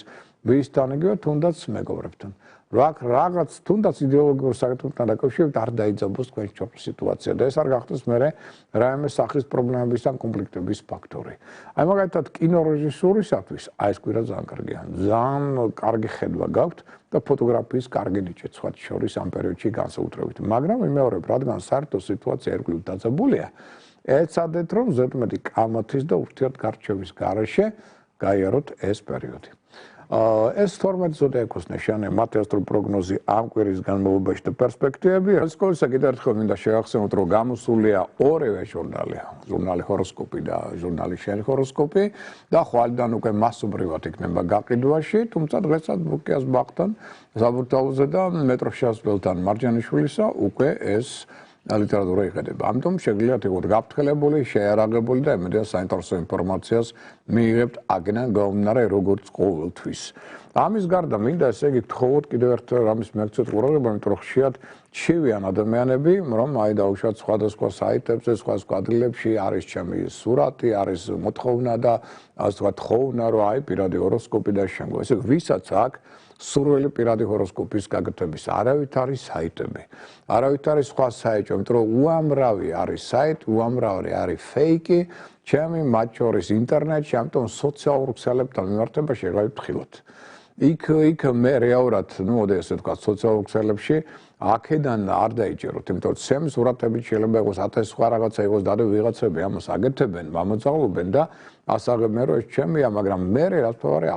[SPEAKER 1] ვისთან იგივე თუნდაც მეგობრებთან. რაღაც თუნდაც იდეოლოგიურ საკითხებთან დაკავშირებით არ დაიძაბოს თქვენ სიტუაცია და ეს არ გახდეს მერე რაიმე სახის პრობლემების ან კონფლიქტების ფაქტორი. აი მაგალითად კინორეჟისურისათვის აი ეს კვირა ძალიან კარგია. ძალიან კარგი ხედვა გაქვთ და ფოტოგრაფიის კარგი ნიჭი სხვა შორის ამ პერიოდში განსაკუთრებით. მაგრამ ვიმეორებ, რადგან საერთო სიტუაცია ერგვლივ დაძაბულია, ეცადეთ რომ ზედმეტი კამათის და ურთიერთგარჩევის გარეშე გაიაროთ ეს პერიოდი. ეს 12 ზოდიაქოს ნიშანი მათი ასტროპროგნოზი ამ კვირის განმავლობაში და პერსპექტივები. სკოლისა კიდევ ერთხელ მინდა შევახსენოთ, რომ გამოსულია ორივე ჟურნალი ჰოროსკოპი და ჟურნალი შენი ჰოროსკოპი და ხვალიდან უკვე მასობრივად იქნება გაყიდვაში, თუმცა დღესაც ბუკიას ბაღთან, საბურთალოზე და მეტროშასველთან მარჯანიშვილისა უკვე ეს ლიტერატურა იყიდება. ამიტომ შეგიძლიათ იყოთ გაფრთხილებული, შეიარაღებული და იმედია საინტერესო ინფორმაციას მიიღებთ აქედან გამომდინარე როგორც ყოველთვის. ამის გარდა მინდა ესე იგი გთხოვოთ კიდევ ერთ რამის მეგცეთ ყურადღება, იმიტომ რომ ხშირად ჩივიან ადამიანები, რომ აი დაუშვათ სხვადასხვა საიტებზე, სხვადასხვა ადგილებში არის ჩემი სურათი, არის მოთხოვნა და ასე ვთქვათ, თხოვნა, რომ აი პირადი ჰოროსკოპი და შემდგომ. ესე ვისაც აქვს სურვილი პირადი ჰოროსკოპის გაკეთების, არავით არის საიტები, არავით არის სხვა საიტი, იმიტომ რომ უამრავი არის საიტი, უამრავი არის ფეიკი, ჩემი მათ შორის ინტერნეტში, ამიტომ სოციალურ ქსელებთან მიმართება შეგავით ფხილოთ. იქ მე რეალურად, ესე ვთქვათ, სოციალურ ქსელებში აქედან არ დაიჭეროთ, იმიტომ რომ ჩემი სურათებით შეიძლება იყოს 1000 სხვა რაღაცა იყოს და ვიღაცები ამას აკეთებენ, ამოძაღლობენ და ასაღებენ, რომ ეს ჩემია, მაგრამ მე რაც ვთქვი,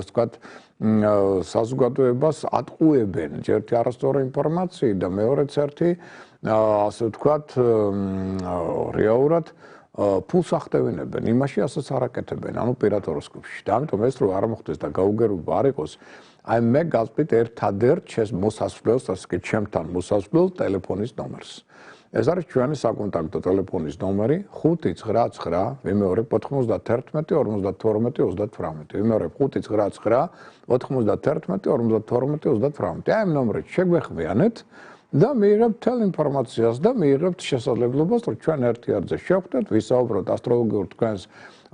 [SPEAKER 1] ვთქვათ, საზოგადოებას ატყუებენ ერთი არასწორი ინფორმაციით და მეორეც ერთი ასე ვთქვათ რეალურად ფულს ახდევინებენ, იმაში ასაც არ აკეთებენ, ანუ პირად ჰოროსკოპში. და ამიტომ ეს რო არ მოხდეს და გაუგებრობა არ იყოს, აი მე გასწრით ერთადერთ მოსასვლელს, ასე კი ჩემთან მოსასვლელ ტელეფონის ნომერს. ეს არის ჩვენი საკონტაქტო ტელეფონის ნომერი 599 ვიმეორებ 91 52 38. ვიმეორებ 599 91 52 38. აი ამ ნომრით შეგვეხმიანეთ და მიიღებთ თელ ინფორმაციას და მიიღებთ შესაძლებლობას, რომ ჩვენ ერთიარზე შევხვდეთ, ვისაუბროთ ასტროლოგიურ თქვენს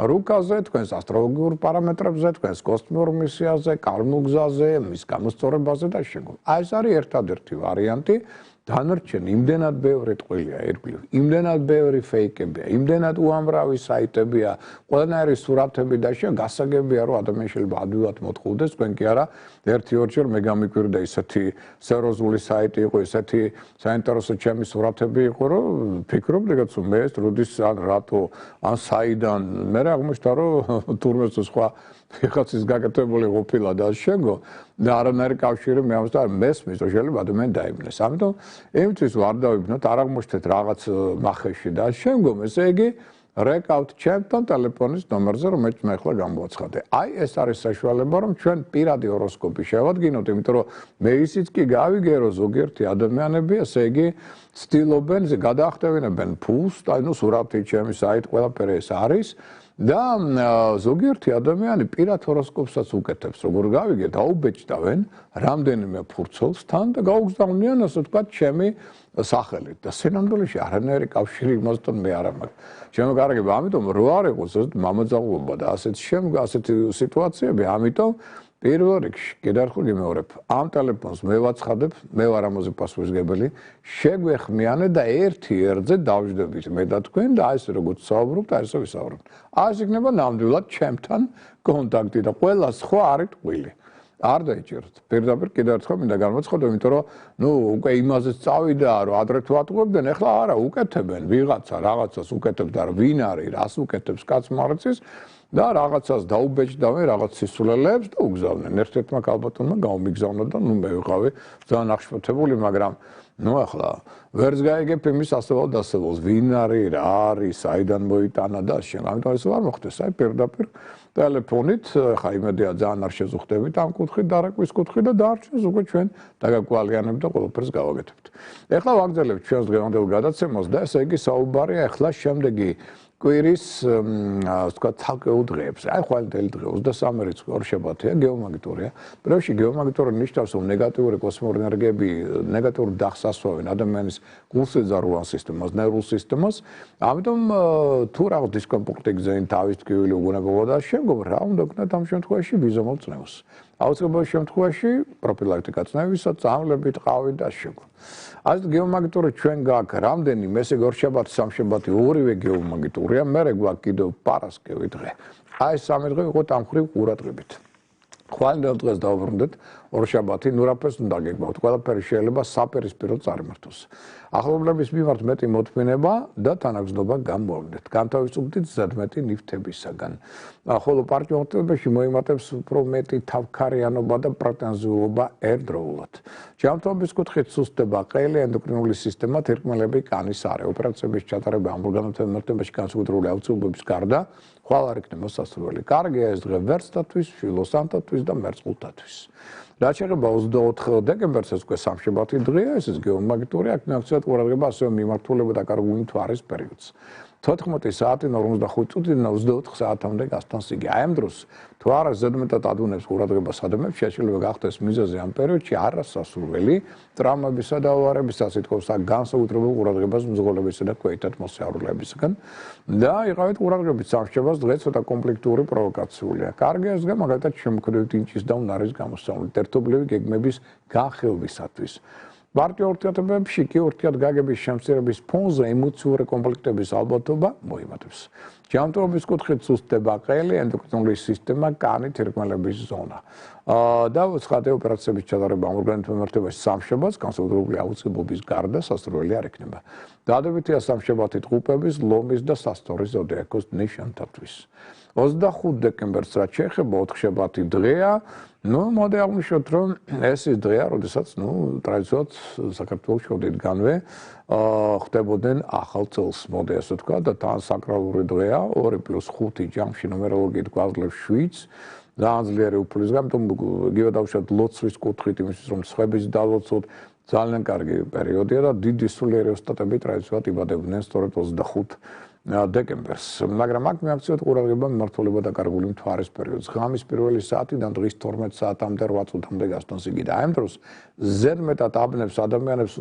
[SPEAKER 1] რუკაზე, თქვენს ასტროლოგიურ პარამეტრებზე, თქვენს კოსმიურ მისიაზე, კალმურ გზაზე, მის გამოსწორებაზე და შემდგომ. აი ეს არის ერთადერთი ვარიანტი. დანარჩენი იმდენად ბევრი ტყუილია ერგვლივ, იმდენად ბევრი ფეიკებია, იმდენად უამრავი საიტებია, ყველანაირი სურათები და გასაგებია, რომ ადამიანი შეიძლება ადვილად მოთხოვდეს, თქვენ კი არა, ერთი-ორჯერ მე გამიკვირდა ისეთი სერიოზული საიტი იყო, ისეთი საინტერესო ჩემი სურათები იყო, რომ ფიქრობდი, რომ მე ეს როდის ან რატო ან საიდან, მე აღმოჩნდა, რომ თურმე სხვა ვიღაცის გაკეთებული ყოფილა და შეგო და არანაირი კავშირი მე ამას და მესმის, რომ შეიძლება ადამიანი დაიბნეს. ამიტომ იმისთვის ვარ დავიბნოთ, არ აღმოჩნდეთ რაღაც მახეში და შემდგომ, ესე იგი რეკავთ ჩემთან ტელეფონის ნომერზე, რომელიც მე ახლა გამოვაცხადე. აი ეს არის საშუალება, რომ ჩვენ პირადი ჰოროსკოპი შევადგინოთ, იმიტომ რომ მე ისიც კი გავიგერო ზოგიერთი ადამიანები, ესე იგი ცდილობენ, გადაახტევინებენ ფულს, ანუ სურათი ჩემი საიტ ყველაფერი ეს არის. და ზოგიერთი ადამიანი პირად ჰოროსკოპსაც უკეთებს, როგორ გავიგეთ, აუბეჭდავენ რამდენიმე ფურცელს თან და გაუგზავნიან, ასე ვთქვათ, ჩემი სახელით და სინამდვილეში არანაირი კავშირი იმასთან მე არ მაქვს. შემოგარგება, ამიტომ რო არ იყოს ეს მამოძაღლობა და ასეთი სიტუაციები, ამიტომ პირველ რიგში კიდევ გიმეორებ, ამ ტელეფონს მე ვაცხადებ, მე ვარ ამაზე პასუხისმგებელი, შეგვეხმიანეთ და ერთი ერთზე დავждდებით მე და თქვენ და აი ესე როგორც საუბრობთ, აი ესე ვისაუბროთ. აი ეს იქნება ნამდვილად ჩემთან კონტაქტი და ყველა სხვა არის ტყუილი. არ დაიჭერთ. პირდაპირ კიდევ ერთხელ მინდა განვაცხადო, იმიტომ რომ უკვე იმაზეც წავიდა, რომ ადრე თუ ატყუებდნენ, ეხლა არა, უკეთებენ ვიღაცა რაღაცას უკეთებს და ვინ არის, რას უკეთებს კაცმარცის და რაღაცას დაუბეჭდავენ, რაღაც სისულელეებს და უგზავნენ. ერთ-ერთმა კალბატონმა გამომიგზავნა და მე ვიყავი ძალიან აღშფოთებული, მაგრამ ახლა ვერც გაიგებ იმის ასევალ-დასევალს, ვინ არის, რა არის, საიდან მოიტანა და შემ. ამიტომ ეს არ მოხდეს, აი პირდაპირ ტელეფონით, ხა იმედია ძალიან არ შეზუხდებით ამ კუთხით და არაკვის კუთხით და დარჩენს უკვე ჩვენ დაგაკვალიანებთ და ყველაფერს გავაკეთებთ. ეხლა ვაგრძელებთ ჩვენს დღევანდელ გადაცემას და ესე იგი საუბარია ეხლა შემდეგი კვირის თქვა ცალკეულ დღეებს. აი ხვალინდელი დღე 23 რიცხვი ორშაბათია, გეომაგნიტურია. პირველში გეომაგნიტური ნიშნავს, რომ ნეგატიური კოსმოსური ენერგიები ნეგატიურ დახს ასვავენ ადამიანის გულსიძარღვან სისტემას, ნერვულ სისტემას. ამიტომ თუ რაღაც დისკომფორტი გზენ თავის ტკივილი უგუნებობა და შემდგომ რა უნდა გქნათ ამ შემთხვევაში ვიზომალ წნევს. აუცილებლად შემთხვევაში პროფილაქტიკა წნევისა, წამლებით, ყავით და შემდგომ. ასეთ გეომაგნიტური ჩვენ გაქვს რამდენი მესეგ ორშაბათი, სამშაბათი ორივე გეომაგნიტურია, მერე გვაქვს კიდევ პარასკევი დღე. აი სამი დღე ვიყოთ ამ ხრივ ყურადღებით. ხვალინდელ დღეს დავუბრუნდეთ ორშაბათი, ნუ რაფერს უნდა გეგმავთ, ყველაფერი შეიძლება საპირისპირო წარმართოს. ახლობლების მიმართ მეტი მოთმინება და თანაგზნობა გამოავლინდეთ. განთავისუფლდით ზედმეტი ნივთებისაგან. ხოლო პარტნიორობაში მოიმატებს უფრო მეტი თავქარიანობა და პრეტენზიულობა ერთდროულად. ჯანმრთელობის კუთხით სუსტდება ყელი, ენდოკრინული სისტემა, თირკმელები, კანის არე. ოპერაციების ჩატარება ამ ორგანოებაში განსაკუთრებული აუცილებლობის გარდა ხვალ არ იქნება სასურველი. კარგია ეს დღე ვერცხლთათვის, შილოსანთათვის და მერწყულთათვის. რაც შეეხება 24 დეკემბერს ეს უკვე სამშაბათი დღეა, ეს გეომაგნიტური აქ მიაქციოთ ყურადღება ასევე მიმართულება და კარგული მთვარის პერიოდს. 14 საათი 45 წუთიდან 24 საათამდე გასტანს იგი. აი ამ დროს მთვარე ზედმეტად ადუნებს ყურადღებას ადამიანებს, შეიძლება გახდეს მიზეზი ამ პერიოდში არასასურველი ტრამვებისა და ავარიებისა, სიტყვის განსაკუთრებულ ყურადღებას მძღოლებისა და ქვეითად მოსიარულეებისგან და იყავით ყურადღებით სამშაბათს დღე ცოტა კონფლიქტური პროვოკაციულია. კარგია ეს მაგალითად შემოქმედებით ინჭის და უნარის გამოსწავლით ერთობლივი გეგმების განხილვისათვის. პარტიო ურთიერთობებში კი ურთიერთგაგების შემცირების ფონზე ემოციური კონფლიქტების ალბათობა მოიმატებს. ჯანმრთელობის კუთხით სუსტდება ყელი, ენდოკრინული სისტემა, კანი, თირკმელების ზონა. და ცხადე ოპერაციების ჩატარება ამ ორგანოებაში სამშაბათს განსაკუთრებული აუცილებლობის გარდა სასურველი არ იქნება. დადებითია სამშაბათი ტყუპების, ლომის და სასტორის ზოდიაქოს ნიშანთათვის. 25 დეკემბერს რაც შეეხება 4 შაბათი დღეა. მოდი აღვნიშნოთ, რომ ეს ის დღეა, როდესაც ტრადიციულად საქართველოს შორდიდგანვე ხდებოდნენ ახალ წელს, მოდი ასე ვთქვა და თან საკრალური დღეა, 2+5 ჯამში ნუმეროლოგიით გვაძლევს 7-ს. ძალიან ძლიერი უფლისგან, ამიტომ იგივე დავუშვათ ლოცვის კუთხით, იმისთვის რომ სხვების დალოცოთ, ძალიან კარგი პერიოდია და დიდი სულიერი ოსტატები ტრადიციულად იბადებდნენ სწორედ 25 დეკემბერს. მაგრამ აქ მიაქციოთ ყურადღება მიმართულება და კარგული მთვარის პერიოდს. ღამის პირველი საათიდან დღის 12 საათამდე 8 წუთამდე გასტანს იგი და აი ამ დროს ზედმეტად აბნევს ადამიანებს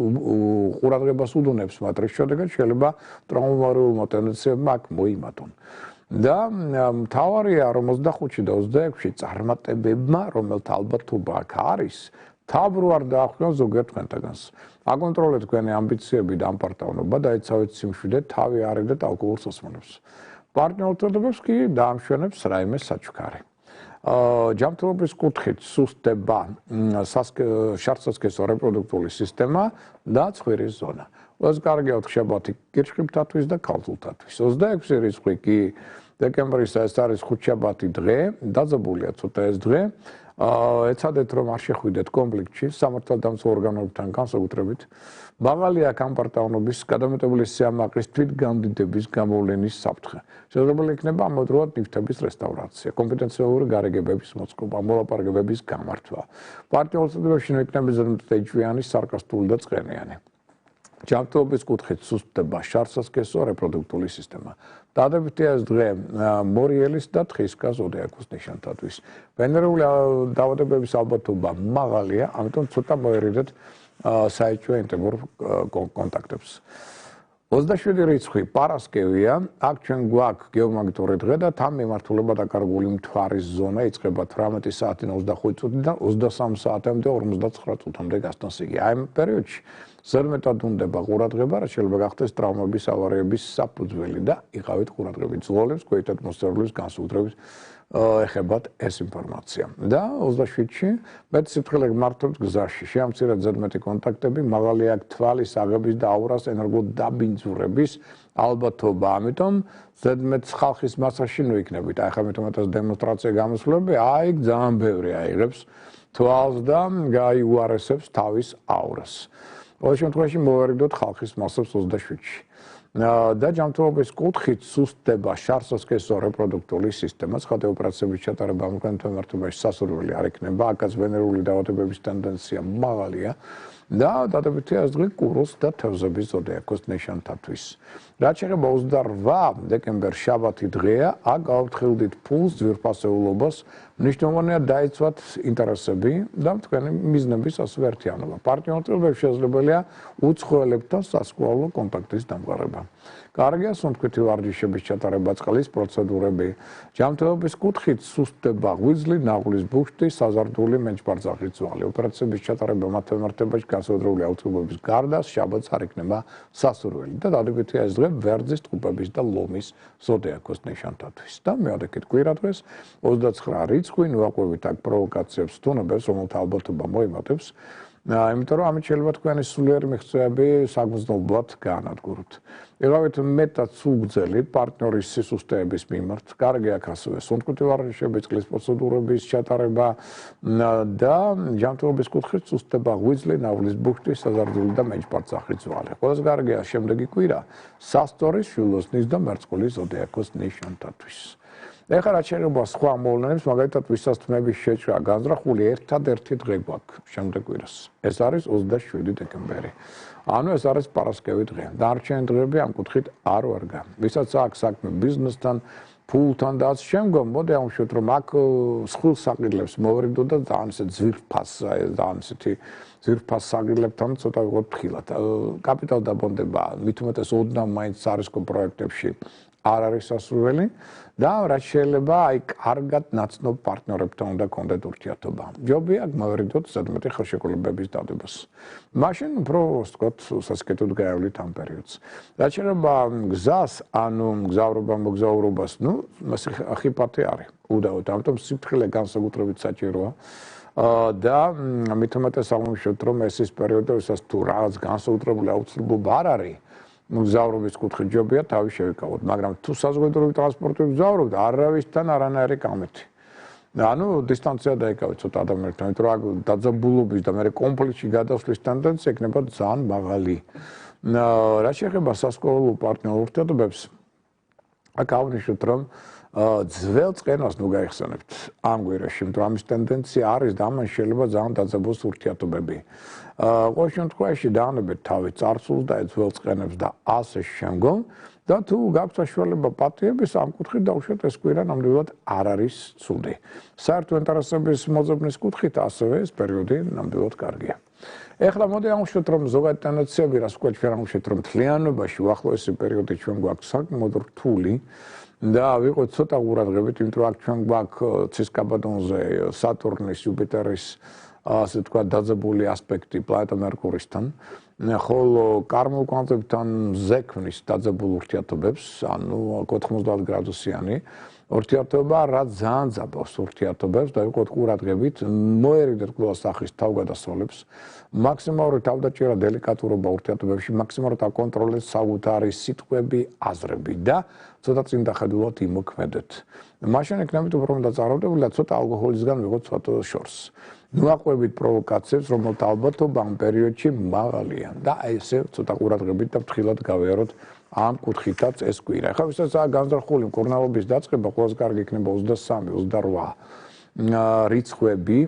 [SPEAKER 1] ყურადღებას უდუნებს, მათ რის შედეგად შეიძლება ტრაუმატულმა ტენდენციებმა აქ მოიმატონ. და მთავარია რომ 25-ში და 26-ში წარმატებებმა, რომელთა ალბათობა აქ არის, თავბრუ არ დაახსნათ ზოგიერთ თქვენთაგანს. აკონტროლეთ თქვენი ამბიციები და ამპარტავნობა და ეცავეთ სიმშვიდე, თავი არიდეთ ალკოჰოლ სასმელებს. პარტნიორთობებს კი დაამშვენებს რაიმე საჩუქარი. ჯანმრთელობის კუთხით სუსტდება შარცსასქესო რეპროდუქტიული სისტემა და ცხვირის ზონა. ყველაზე კარგია 4 შაბათი კირჩხიბთათვის და ქალწულთათვის. 26 რიცხვი კი დეკემბრის ეს არის ხუთშაბათი დღე, დაძაბულია ცოტა ეს დღე. ეცადეთ რომ არ შეხვიდეთ კონფლიქტში სამართალდამცავ ორგანოებთან განსაკუთრებით. მაღალია კამპარტავნობის, გადამეტებული სიამაყის თვითგამდიდების გამოვლენის საფრთხე. შესაძლებელი იქნება ამავდროულად ნივთების რესტავრაცია, კომპეტენციური გარეგებების მოწყობა, მოლაპარაკებების გამართვა. პარტნიორობებში იქნება ზედმეტად ეჭვიანი, სარკასტული და წყენიანი. ჯანმრთელობის კუთხით სუსტდება შარცსასქესო რეპროდუქტიული სისტემა. დადებითია ეს დღე მორიელის და თხისკას ზოდიაქოს ნიშანთათვის. ვენერული დაავადებების ალბათობა მაღალია, ამიტომ ცოტა მოერიდეთ საეჭვო ინტიმურ კონტაქტებს. 27 რიცხვი პარასკევია, აქ ჩვენ გვაქვს გეომაგნიტური დღე და თან მიმართულება დაკარგული მთვარის ზონა იწყება 18 საათიდან 25 წუთიდან 23 საათამდე 59 წუთამდე გასტანს იგი. აი ამ პერიოდში ზედმეტად უნდება ყურადღება, რაც შეიძლება გახდეს ტრავმების, ავარიების საფუძველი და იყავით ყურადღებით ზღოლებს, ქვეითად მოსწავლების განსაკუთრებით ეხებათ ეს ინფორმაცია. და 27-ში მეტ სიფრთხილე მართობთ გზაში, შეამცირეთ ზედმეტი კონტაქტები, მაღალი აქ თვალის აღების და აურას ენერგოდაბინძურების ალბათობა. ამიტომ ზედმეტ ხალხის მასაში ნუიქნებით. აი ხა მეტომეტას დემონსტრაცია გამოსვლები, აი ძალიან ბევრი აიღებს თვალს და გაიუარესებს თავის აურას. ყოველ შემთხვევაში მოვარიდოთ ხალხის მასებს 27-ში. და ჯანმრთელობის კუთხით სუსტდება შარცსასქესო რეპროდუქტიული სისტემა, ცხადე ოპერაციების ჩატარება ამ განმარტებაში სასურველი არ იქნება, აქაც ვენერული დაავადებების ტენდენცია მაღალია. და დადებითია ეს დღე კუროს და თევზების ზოდიაქოს ნიშანთათვის. რაც შეეხება 28 დეკემბერს შაბათი დღეა, აქ გავფრთხილდით ფულს ძვირფასეულობას, მნიშვნელოვანია დაიცვათ ინტერესები და თქვენი მიზნების ასევე ერთიანობა. პარტნიორობებში შესაძლებელია უცხოელებთან სასკოლო კონტაქტის დამყარება. კარგია სუნთქვითი ვარჯიშების ჩატარება, წყლის პროცედურები, ჯანმრთელობის კუთხით სუსტდება ღვიძლი, ნაღლის ბუშტი, საზარდული მეჯბარძაღი ძვალი. ოპერაციების ჩატარება მათ მიმართებაში განსაკუთრებული აუცილებლობის გარდა შაბათს არ იქნება სასურველი და დადებითია ეს დღე ვერძის, ტყუპების და ლომის ზოდიაქოს ნიშანთათვის. და მეოთე კვირა დღეს 29 რიცხვი ნუაკვებით აქ პროვოკაციებს თუნებებს, რომელთა ალბათობა მოიმატებს. იმიტომ რომ ამით შეიძლება თქვენი სულიერი მიღწევები საგრძნობლად გაანადგუროთ. იღავით მეტად სულგძელი პარტნიორის სისუსტეების მიმართ, კარგი აქ ასევე სუნთქვითი ვარჯიშების, წყლის პროცედურების ჩატარება და ჯანმრთელობის კუთხით სუსტდება ღვიძლი, ნავლის ბუშტი, საზარდული და მეჯბარძაღი ძვალი. ყველაზე კარგია შემდეგი კვირა სასტორის, შვილოსნის და მერწყულის ზოდიაქოს ნიშანთათვის. ეხლა რაც შეეხება სხვა მოვლენებს, მაგალითად ვისაც თმების შეჭრა განზრახული ერთადერთი დღე გვაქვს შემდეგ კვირას. ეს არის 27 დეკემბერი. ანუ ეს არის პარასკევი დღე. დარჩენილი დღეები ამ კუთხით არ ვარგა. ვისაც აქვს საქმე ბიზნესთან, ფულთან და ასე შემდგომ, მოდი ამშვიდობთ რომ აქ სხვილ საყიდლებს მოვერიდო და ძალიან ისე ძვირფას, ძალიან ისეთი ძვირფას საყიდლებთან ცოტა ვიყოთ ფრთხილად. კაპიტალ დაბონდება, მით უმეტეს ოდნავ მაინც სარისკო პროექტებში არ არის სასურველი და რაც შეიძლება აი კარგად ნაცნობ პარტნიორებთან უნდა გქონდეთ ურთიერთობა. ჯობია მოვერიდოთ ზედმეტი ხელშეკრულებების დადებას. მაშინ უფრო ვთქვათ, სასკეთოდ გაივლით ამ პერიოდს. რაც შეიძლება გზას, ანუ მოგზაურობას, ხიფათი არის. უდავოდ, ამიტომ სიფრთხილე განსაკუთრებით საჭიროა. და მით უმეტეს ამოვშევთ რომ ეს ის პერიოდი, როდესაც თუ რაღაც განსაკუთრებული აუცილებლობა არ არის, მგზავრობის კუთხით ჯობია თავი შევიკავოთ, მაგრამ თუ საზღვაო ტრანსპორტით ვგზავრობთ, არავისთან არანაირი კამეთი. ანუ დისტანცია დაიკავეთ ცოტა ადამიანებთან, იმიტომ რომ დაძაბულობის და მე კონფლიქტში გადასვლის ტენდენცია იქნება ძალიან მაღალი. რაც შეეხება სასკოლო პარტნიორ ურთიერთობებს, აქ ავნიშნოთ რომ ძველ წყენას ნუ გაიხსენებთ ამ გვერდში, იმიტომ რომ ამის ტენდენცია არის და ამან შეიძლება ძალიან დაძაბულოს ურთიერთობები. ყოველ შემთხვევაში დაანებეთ თავი წარსულს და ძველ წყენებს და ასე შემდგომ და თუ გაქვთ საშუალება პატიების ამ კუთხით დავუშვათ ეს კვირა ნამდვილად არ არის ცუდი. საერთო ინტერესების მოძებნის კუთხით ასევე ეს პერიოდი ნამდვილად კარგია. ეხლა მოდი ამოვშოთ რომ ზოგადად ტენდენციები რას ვქოთ ჩვენ ამოვშოთ რომ თლიანობაში უახლოესი პერიოდი ჩვენ გვაქვს საკმაოდ რთული და ვიყოთ ცოტა ყურადღებით, იმიტომ რომ აქ ჩვენ გვაქვს ცისკაბადონზე სატურნის, იუპიტერის ასე თქვა დაძაბული ასპექტი პლანეტა მერკურისთან, ხოლო კარმულ კვანტებთან ზექმნის დაძაბულ ურთიერთობებს, ანუ 90 გრადუსიანი ურთიერთობა, რაც ძალიან ძაბავს ურთიერთობებს და ვიყოთ ყურადღებით, მოერიდეთ ყველა სახის თავგადასავლებს, მაქსიმალური თავდაჭერა დელიკატურობა ურთიერთობებში, максимალურად აკონტროლეთ საკუთარი სიტყვები, აზრები და ცოტა წინდახედულად იმოქმედეთ. მაშინ იქნებით უფრო დაწაროვებული და ცოტა ალკოჰოლისგან ვიღოთ ცოტა შორს. ნუაკვებით პროვოკაციებს, რომელთა ალბათობა ამ პერიოდში მაღალია და ესე ცოტა ყურადღებით და ფრთხილად გავიაროთ ამ კუთხითაც ეს კვირა. ახლა ვისაც განზრახული მკურნალობის დაწყება ყველაზე კარგი იქნება 23-28 რიცხვები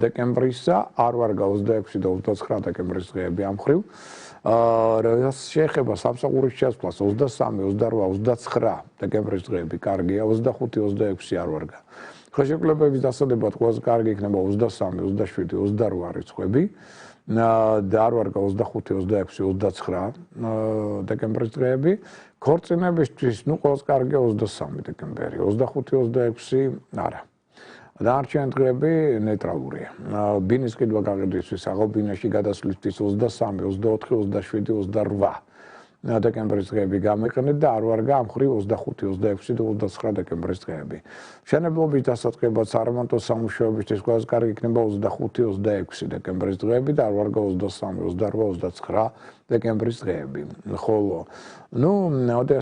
[SPEAKER 1] დეკემბრისა, არ ვარგა 26 და 29 დეკემბრის დღეები ამ ხრივ. რაც შეეხება სამსახურის შესვლას 23, 28, 29 დეკემბრის დღეები კარგია, 25, 26 არ ვარგა. ხელშეკრულებების დასადებად ყველაზე კარგი იქნება 23, 27, 28 რიცხვები. და არ ვარგა 25, 26, 29 დეკემბრის დღეები. ქორწინებისთვის, ყველაზე კარგია 23 დეკემბერი, 25, 26 არა. დანარჩენი დღეები ნეიტრალურია. ბინის ყიდვა გაყიდვისთვის, აღობინაში გადასვლისთვის 23, 24, 27, 28 დეკემბრის დღეები გამიყენეთ და არ ვარგა ამ ხრივ 25, 26 და 29 დეკემბრის დღეები. მშენებლობის დასაწყებად სარემონტო სამუშაოებისთვის ყველაზე კარგი იქნება 25, 26 დეკემბრის დღეები და არ ვარგა 23, 28, 29 დეკემბრის დღეები. ხოლო,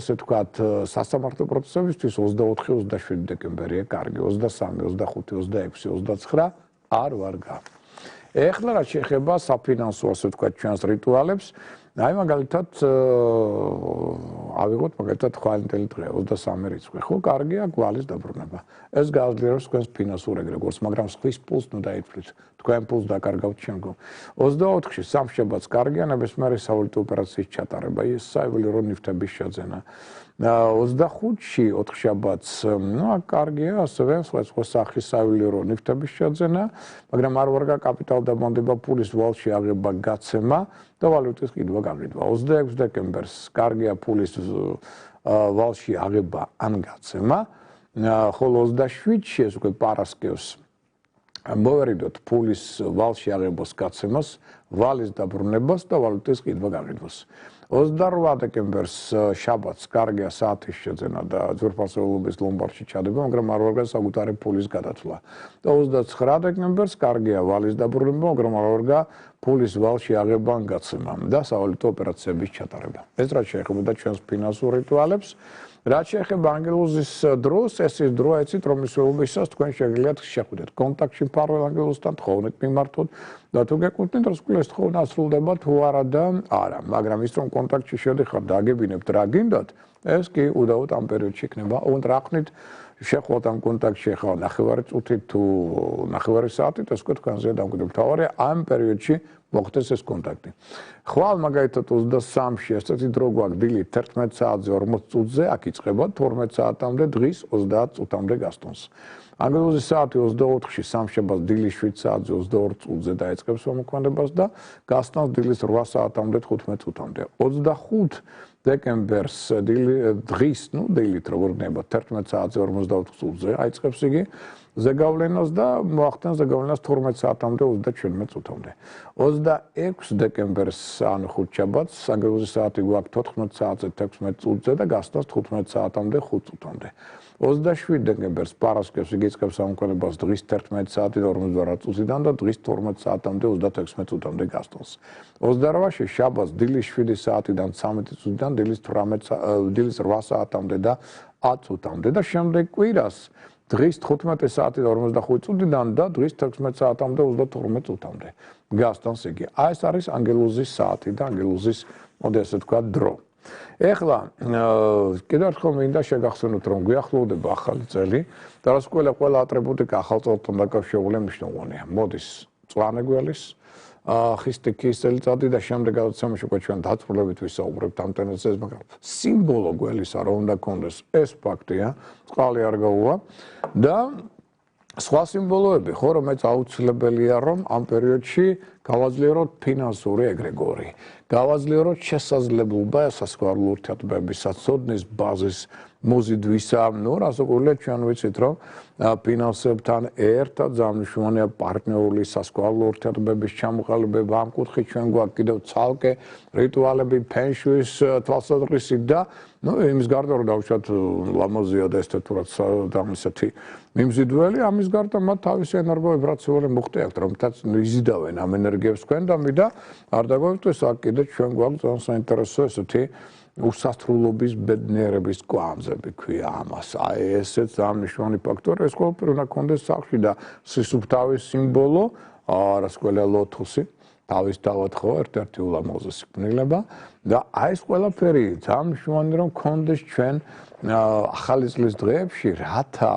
[SPEAKER 1] ასე ვთქვათ, სასამართლო პროცესებისთვის 24, 27 დეკემბერია კარგი, 23, 25, 26, 29 არ ვარგა. ეხლა რაც შეეხება საფინანსო, ასე ვთქვათ, ჩვენს რიტუალებს, აი მაგალითად ავიღოთ მაგალითად ხვალინდელი დღე 23 რიცხვი, ხო, კარგია გვალის დაბრუნება. ეს გააძლიერებს თქვენს ფინანსურ ეგრეგორს, მაგრამ სხვის პულს ნუ დაითვლით. თქვენ პულს დაკარგავთ შემდგომ. 24-ში სამშაბათს კარგია ნებისმიერი სავალუტო ოპერაციის ჩატარება, ის საიუველირო ნივთების შეძენა. 25-ში 4 შაბათს, ну, კარგია ასევე სხვა სახის საიუველირო ნივთების შეძენა, მაგრამ არ ვარგა კაპიტალ დამონდება პულის ვალში აღება გაცემა და ვალუტის ყიდვა გაგიდვა. 26 დეკემბერს კარგია პულის ვალში აღება ან გაცემა, ხოლო 27-ში ეს უკვე პარასკევს მოვერიდოთ პულის ვალში აღებას გაცემას, ვალის დაბრუნებას და ვალუტის ყიდვა გაგიდვას. 28 დეკემბერს შაბათს კარგია საათის შეძენა და ძვირფასეულობის ლომბარდში ჩადება, მაგრამ არ ვარგა საკუთარი პულის გადაცვლა. და 29 დეკემბერს კარგია ვალის დაბრუნება, მაგრამ არ ვარგა პულის ვალში აღება ან გაცემა და სავალუტო ოპერაციების ჩატარება. ეს რაც შეეხება ჩვენს ფინანსურ რიტუალებს, რაც შეეხება ანგელოზის დროს, ეს ის დროა, იცით, რომლის ველობისას თქვენ შეგიძლიათ შეხვიდეთ კონტაქტში მფარველ ანგელოზთან, თხოვნით მიმართოთ და თუ გეკუთვნით, რომ ეს თხოვნა სრულდება თუ არა და არა, მაგრამ ის რომ კონტაქტში შედიხართ და აგებინებთ რა გინდათ, ეს კი უდავოდ ამ პერიოდში იქნება. ოღონდ რა ხნით შეხვდათ ამ კონტაქტში ხა 9 წუთით თუ 9 საათით, ეს უკვე თქვენზეა დამკვიდრებული. თავარია ამ პერიოდში მოხდეს ეს კონტაქტი. ხვალ მაგალითად 23-ში ესეთი დრო გვაქვს დილით 11 საათზე 40 წუთზე, აქ იწყება 12 საათამდე დღის 30 წუთამდე გასტონს. ანგელოზის საათი 24-ში სამშაბათს დილის 7 საათზე 22 წუთზე დაიწყებს მომოქმედებას და გასტონს დილის 8 საათამდე 15 წუთამდე. 25 დეკემბერს დღის, ну, დილით როგორ გნება 11 საათზე 52 წუთზე აიწყებს იგი ზეგავლენას და მოახდენს ზეგავლენას 12 საათამდე 37 წუთამდე. 26 დეკემბერს ან ხუთშაბათს ანგელოზის საათი გვაქვს 14 საათზე 16 წუთზე და გასტონს 15 საათამდე 5 წუთამდე. 27 დეკემბერს პარასკევს იგი იწყებს ამოქმედებას დღის 11 საათი 48 წუთიდან და დღის 12 საათამდე 36 წუთამდე გასტონს. 28-ში შაბათს დილის 7 საათიდან 13 წუთიდან დილის 8 საათამდე და 10 წუთამდე და შემდეგ კვირას დღის 15 საათი 45 წუთიდან და დღის 16 საათამდე 32 წუთამდე გასტონს იგი. აი ეს არის ანგელოზის საათი და ანგელოზის, მოდი ასე თქვა, დრო. ეხლა კიდევ ერთხელ მინდა შეგახსენოთ, რომ გვიახლოვდება ახალი წელი და რაც ყველა ატრიბუტიკა ახალ წელთან დაკავშირებული მნიშვნელოვანია. მოდის მწვანე გველის ხისტიქის წელიწადი და შემდეგაც სამში უკვე ჩვენ დაწვრილებით ვისაუბრებთ ამ ტენდენციას, მაგრამ სიმბოლო გველისა რომ უნდა კონდეს ეს ფაქტია, წყალი არ გაუვა და სხვა სიმბოლოები, ხო, რომელიც აუცილებელია, რომ ამ პერიოდში გავაძლიეროთ ფინანსური ეგრეგორი, გავაძლიეროთ შესაძლებლობა სასქესო ურთიერთობების საცოდნის ბაზის მოზიდვისა, ну, რასაკვირველია ჩვენ ვიცით, რომ ფინანსებთან ერთად ძალიან პარტნიორული სასქესო ურთიერთობების ჩამოყალიბება ამ კუთხით ჩვენ გვაქვს კიდევ ცალკე რიტუალები ფენშუის თვალსაზრისით და ну, იმის გარდა რომ დავუშვათ ლამაზია და ესთეთურად დამისეთი მიმზიდველი, ამის გარდა მათ თავისი ენერგოვიბრაციული მუხტი აქვთ, რომლითაც იზიდავენ ამ ენერგიებს თქვენდამი და არ დაგვეკვირდეს აქ კიდე ჩვენ გვაქვს ძალიან საინტერესო ესეთი უსასრულობის ბედნიერების კვამზები ქვია ამას. აი ესეც ძალიან მნიშვნელოვანი ფაქტორია, ეს ყველაფერი უნდა კონდეს სახლში და სისუფთავის სიმბოლო, რასკველა ლოთუსი, თავის თავად ხო ერთ-ერთი ულამაზესი პნილება და აი ეს ყველაფერი ძალიან მნიშვნელოვანი რომ კონდეს ჩვენ ახალი წლის დღეებში, რათა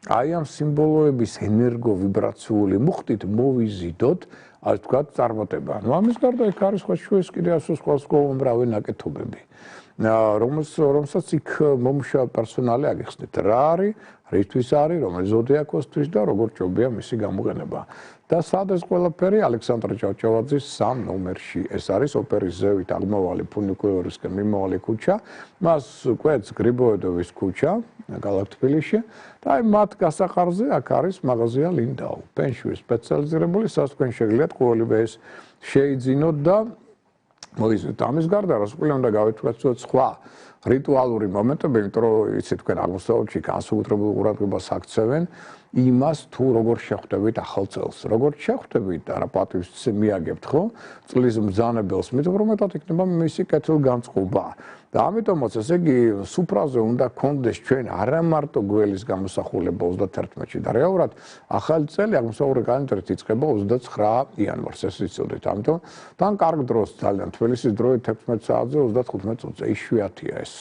[SPEAKER 1] აი ამ სიმბოლოების ენერგოვიბრაციული მუხტით მოვიზიდოთ, ასე ვთქვათ, წარმატება. Ну, ამის გარდა იქ არის ხოჩუეს კიდე სხვა უამრავი ნაკეთობები. რომელსაც იქ მომუშავე პერსონალი აგიხსნით. რა არის, რისთვის არის, რომელი ზოდიაკოსთვის და როგორ ჭობია მისი გამოყენება. და სად ეს ყველაფერი ალექსანდრე ჭავჭავაძის 3 ნომერში. ეს არის ოპერის ზევით აღმავალი ფუნიკულორისკენ მიმავალი ქუჩა, მას კვეთს გრიბოედოვის ქუჩა, ქალაქ თბილისში. და აი მათ გასაყარზე აქ არის მაღაზია ლინდაუ. ფენშუის სპეციალიზირებული, სადაც თქვენ შეგიძლიათ ყოველივე ეს შეიძინოთ და მოიცით. ამის გარდა რასაკვირველია უნდა გავეთვალისწინოთ სხვა რიტუალური მომენტები, იმიტომ რომ იცით თქვენ აღმოსავლეთში განსაკუთრებულ ყურადღებას აქცევენ იმას თუ როგორ შეხვდებით ახალ წელს. Როგორ შეხვდებით, არა პატივს მიაგებთ, ხო? წლის მბრძანებელს მეტყურმეტად იქნება მისი კეთილგანწყობა. და ამიტომაც ესე იგი სუფრაზე უნდა გქონდეს ჩვენ არა მარტო გველის გამოსახულება 31-ში და რეალურად ახალი წელი აღმოსავლური კალენდარით იწყება 29 იანვარს ეს იცოდეთ. ამიტომ თან კარგ დროს ძალიან თბილისის დროით 16 საათზე 35 წუთზე იშვიათია ეს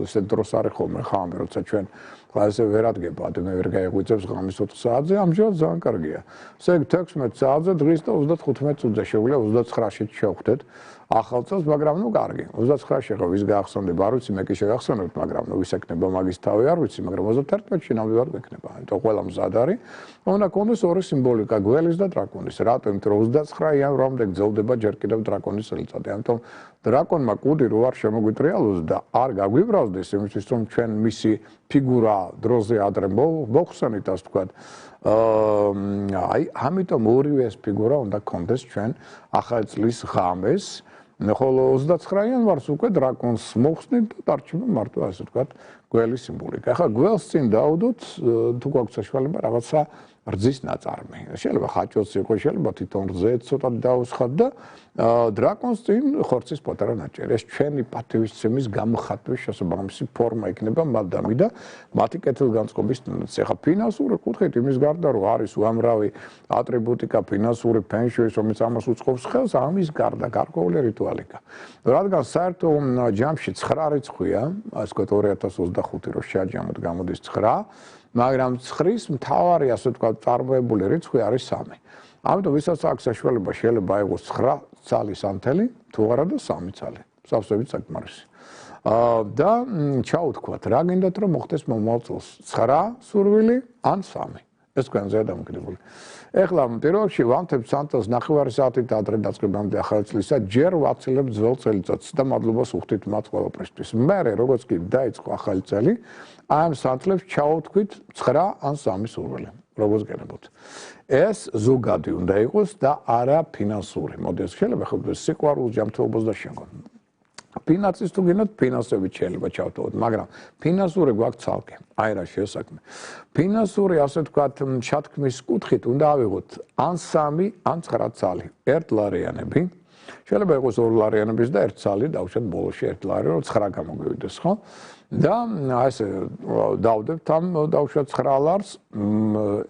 [SPEAKER 1] ესე დროს არის ხოლმე ხამე როცა ჩვენ ასე ვერ ადგებათ მე ვერ გაიღვიძებს ღამის 4 საათზე ამჟამად ძალიან კარგია. ესე იგი 16 საათზე დღის და 35 წუთზე შეგვიძლია 29-ში შევხვდეთ ახალ წელს, მაგრამ ნუ კარგი. 29-ში ხო ვის გაახსენდება, არ ვიცი, მე კი შევახსენებთ, მაგრამ ნუ ვის ეკნება მაგის თავი არ ვიცი, მაგრამ 31-ში ნამდვილად ეკნება. ამიტომ ყველა მზად არის. უნდა კონდეს ორი სიმბოლიკა, გველის და დრაკონის. რატო? იმიტომ რომ 29 იანვრამდე გრძელდება ჯერ კიდევ დრაკონის წელიწადი. ამიტომ დრაკონმა კუდი რო არ შემოგვიტრიალოს და არ გაგვიბრალდეს იმისთვის, რომ ჩვენ მისი ფიგურა დროზე ადრე მოხსენით, ასე ვთქვათ. აი, ამიტომ ორივე ეს ფიგურა უნდა კონდეს ჩვენ ახალი წლის ღამეს. ხოლო 29 იანვარს უკვე დრაკონს მოხსნით და დარჩება მარტო ასე ვთქვათ გველის სიმბოლიკა. ახლა გველს წინ დავუდოთ თუ გვაქვს საშუალება რაღაცა რძის ნაწარმი. შეიძლება ხაჭოც იყოს, შეიძლება თვითონ რძეც ცოტა დაუსხათ და დრაკონს წინ ხორცის პატარა ნაჭერი. ეს ჩვენი პატივისცემის გამოხატვის შესაბამისი ფორმა იქნება მადამი და მათი კეთილგანწყობის ტენდენცია. ახლა ფინანსური კუთხით იმის გარდა რომ არის უამრავი ატრიბუტიკა, ფინანსური ფენშუის, რომელიც ამას უწყობს ხელს, ამის გარდა გარკვეული რიტუალიკა. რადგან საერთო ჯამში 9 რიცხვია, ასე ვთქვათ 2025 რო შეაჯამოთ გამოდის 9, მაგრამ 9-ის მთავარი ასე ვთქვათ წარმოებული რიცხვი არის 3. ამიტომ ვისაც აქვს საშუალება შეიძლება აიღოს 9 ცალის ანთელი, თუ არა და 3 ცალი. სავსებით საკმარისი. და ჩაუთქვათ, რა გინდათ რომ მოხდეს მომავალ წელს? 9 სურვილი ან 3. ეს თქვენზეა დამოკიდებული. ეხლა პირველ რიგში ვამთებ სანტოს 9 საათით ადრე დაწყებამდე ახალი წლისა ჯერ ვაცილებ ძველ წელიწადს და მადლობას უხდით მათ ყველაფრისთვის. მერე როგორც კი დაიწყო ახალი წელი, ამ სანთლებს ჩაუთქვით 9 ან 3 სურვილი. როგორც გენებოთ. ეს ზოგადი უნდა იყოს და არა ფინანსური. მოდი ეს შეიძლება ხდეს სიყვარულს, ჯანმრთელობას და შეგონ. ფინანსის თუ გინდათ ფინანსებით შეიძლება ჩავთვალოთ, მაგრამ ფინანსური გვაქვს ცალკე. აი რა შესაქმე. ფინანსური ასე ვთქვათ შათქმის კუთხით უნდა ავიღოთ ან 3 ან 9 ცალი. 1 ლარიანები. შეიძლება იყოს 2 ლარიანების და 1 ცალი დავუშვათ ბოლოში 1 ლარი რომ 9 გამოგვივიდეს, ხო? და ასე დავდებთ ამ დავუშვათ 9 ლარს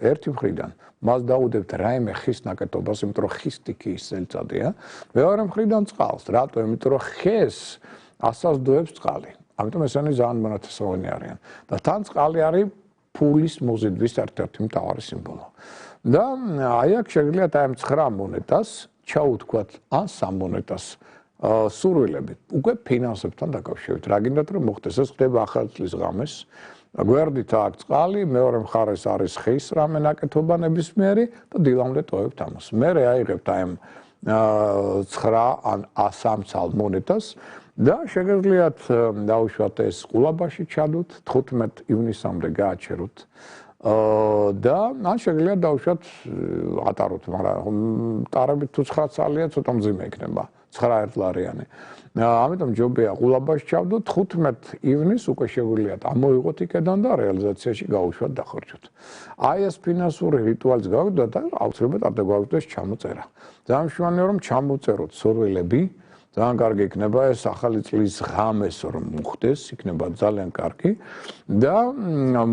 [SPEAKER 1] ერთი მხრიდან. მას დაუდებთ რაიმე ხის ნაკეთობას, იმიტომ რომ ხის სტიქიის წელიწადია. მეორე მხრიდან წყალს. რატო? იმიტომ რომ ხეს ასაზრდოებს წყალი. ამიტომ ესენი ძალიან მონათესავენი არიან. და თან წყალი არის ფულის მოზიდვის ერთ-ერთი მთავარი სიმბოლო. და აი აქ შეგიძლიათ აი ამ 9 მონეტას ჩაუთქვათ ან 3 მონეტას სურვილებით უკვე ფინანსებთან დაკავშირებით. რა გინდათ რომ მოხდეს? ეს ხდება ახალი წლის ღამეს. გვერდით აქვს წყალი, მეორე მხარეს არის ხის რამე ნაკეთობა ნებისმიერი და დილამდე ტოვებთ ამას. მერე აიღებთ აი ამ 9 ან 3 ცალ მონეტას და შეგიძლიათ დაუშვათ ეს ყულაბაში ჩადოთ, 15 ივნისამდე გააჩეროთ. და ან შეგიძლიათ დაუშვათ ატაროთ, მაგრამ ტარებით თუ 9 ცალია ცოტა მძიმე იქნება. 9 1 ლარიანი. ამიტომ ჯობია ყულაბაში ჩავდოთ 15 ივნის უკვე შეგვიძლიათ ამოიღოთ იქედან და რეალიზაციაში გაუშვათ დახარჯოთ. აი ეს ფინანსური რიტუალიც გავიგდოთ და აუცილებლად არ დაგვაგვიდეს ჩამოწერა. ძალიან მშვენია რომ ჩამოწეროთ სურვილები, ძალიან კარგი იქნება ეს ახალი წლის ღამეს რომ მოხდეს, იქნება ძალიან კარგი და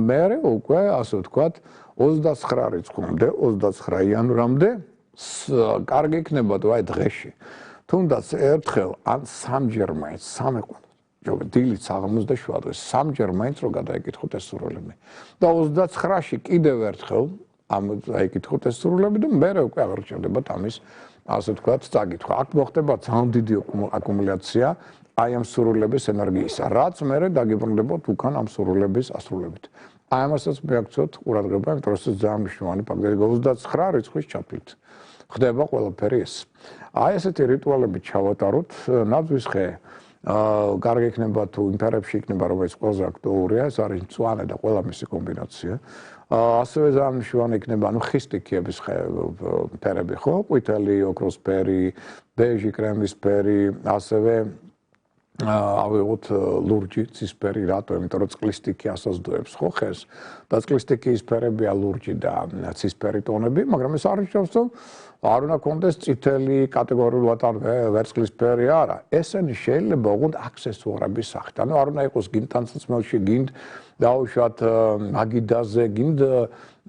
[SPEAKER 1] მერე უკვე ასე ვთქვათ 29 რიცხვამდე, 29 იანვრამდე კარგი იქნება თუ აი დღეში. თუნდაც ერთხელ ან 3-ჯერ მაინც, 3 ყვანს. ჯობია დილით საღამოს და შუადღეს 3-ჯერ მაინც რო გადაიკითხოთ ეს სურვილები. და 29-ში კიდევ ერთხელ აიკითხოთ ეს სურვილები და მერე უკვე აღარ ჭირდებათ ამის ასე ვთქვათ წაკითხვა. აქ მოხდება ძალიან დიდი აკუმულაცია აი ამ სურვილების ენერგიისა, რაც მერე დაგიბრუნდებათ უკან ამ სურვილების ასრულებით. აი ამასაც მიაქცევთ ყურადღება, იმიტომ რომ ეს ძალიან მნიშვნელოვანი ფაქტორია 29 რიცხვის ჩათვლით. ხდება ყველაფერი ეს. აი ესეთი რიტუალები ჩავატაროთ, ნაძვის ხე კარგი იქნება თუ იმპერებში იქნება, რომელიც ყველაზე აქტუალურია, ეს არის მწვანე და ყველა მისი კომბინაცია. ასევე ძალიან მნიშვნელოვანი იქნება, ანუ ხის სტიქიების ფერები, ხო? ყვითელი, ოქროსფერი, ბეჟი, კრემისფერი, ასევე ავიღოთ ლურჯი ცისფერი რატო? იმიტომ რომ წყლის სტიქი ასაზრდოებს ხო ხეს და წყლის სტიქის ფერებია ლურჯი და ცისფერი ტონები, მაგრამ ეს არ ნიშნავს რომ არ უნდა კონდეს წითელი კატეგორიულად ან ვერცხლისფერი არა. ესენი შეიძლება უგუნ აქსესუარების სახით. ანუ არ უნდა იყოს გინდ ტანსაცმელში, გინდ დაუშვათ მაგიდაზე, გინდ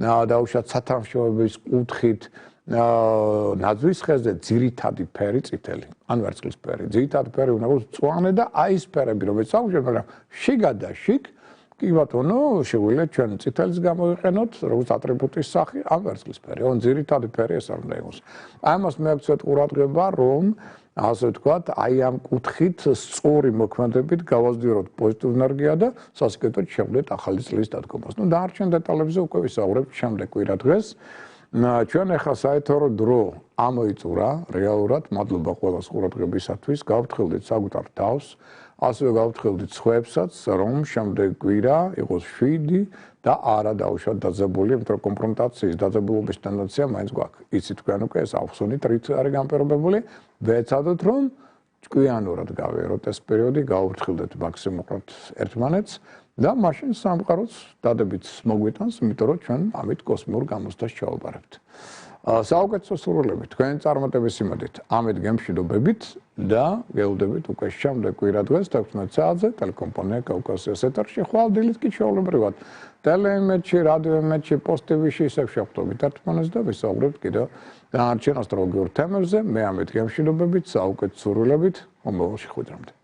[SPEAKER 1] დაუშვათ სათამაშოების კუთხით ნაძვის ხეზე ძირითადი ფერი წითელი ან ვერცხლისფერი. ძირითადი ფერი უნდა იყოს მწვანე და აი ეს ფერები რომელიც აუშვათ, მაგრამ შიგა და შიგ კი ბატონო, შეგვიძლია ჩვენ წითელს გამოვიყენოთ როგორც ატრიბუტის სახი ან ვერცხლისფერი. ან ძირითადი ფერი ეს არ უნდა იყოს. ამას მე აქცევთ ყურადღება, რომ ასე ვთქვათ, აი ამ კუთხით სწორი მოქმედებით გავაზრდოთ პოზიტივ ენერგია და სასიკეთოდ შევდეთ ახალი წლის დადგომას. ნუ დარჩენ დეტალებზე უკვე ვისაუბრებთ შემდეგ კვირა დღეს. ჩვენ ახლა საერთო დრო ამოიწურა რეალურად, მადლობა ყველას ყურადღებისათვის, გავფრთხილდით საკუთარ თავს, ასევე გავფრთხილდით სხვაებსაც, რომ შემდეგ კვირა იყოს 7 და არა დაუშვათ დაძაბული, იმიტომ რომ კონფრონტაციის დაძაბულობის ტენდენცია მაინც გვაქვს. იცით თქვენ უკვე ეს ავხსონით რით არის გამპირობებული, ვეცადოთ რომ ჭკვიანურად გავიაროთ ეს პერიოდი, გავფრთხილდეთ მაქსიმალურად ერთმანეთს და მაშინ სამყაროც დადებით მოგვიტანს, იმიტომ რომ ჩვენ ამით კოსმიურ გამოცდას ჩავაბარებთ. საუკეთესო სურვილებით, თქვენი წარმატების იმედით, ამით გემშვიდობებით და გეულდებით უკვე შემდეგ კვირა დღეს 16 საათზე ტელეკომპანია კავკასიის ეთერში, ხვალ დილით კი ჩვეულებრივად ტელეიმედში, რადიოიმედში, პოსტ-ტივში ისევ შევხვდებით ერთმანეთს და ვისაუბრებთ კიდევ დანარჩენ ასტროლოგიურ თემებზე. მე ამით გემშვიდობებით, საუკეთესო სურვილებით, მომავალში ხვიდრამდე.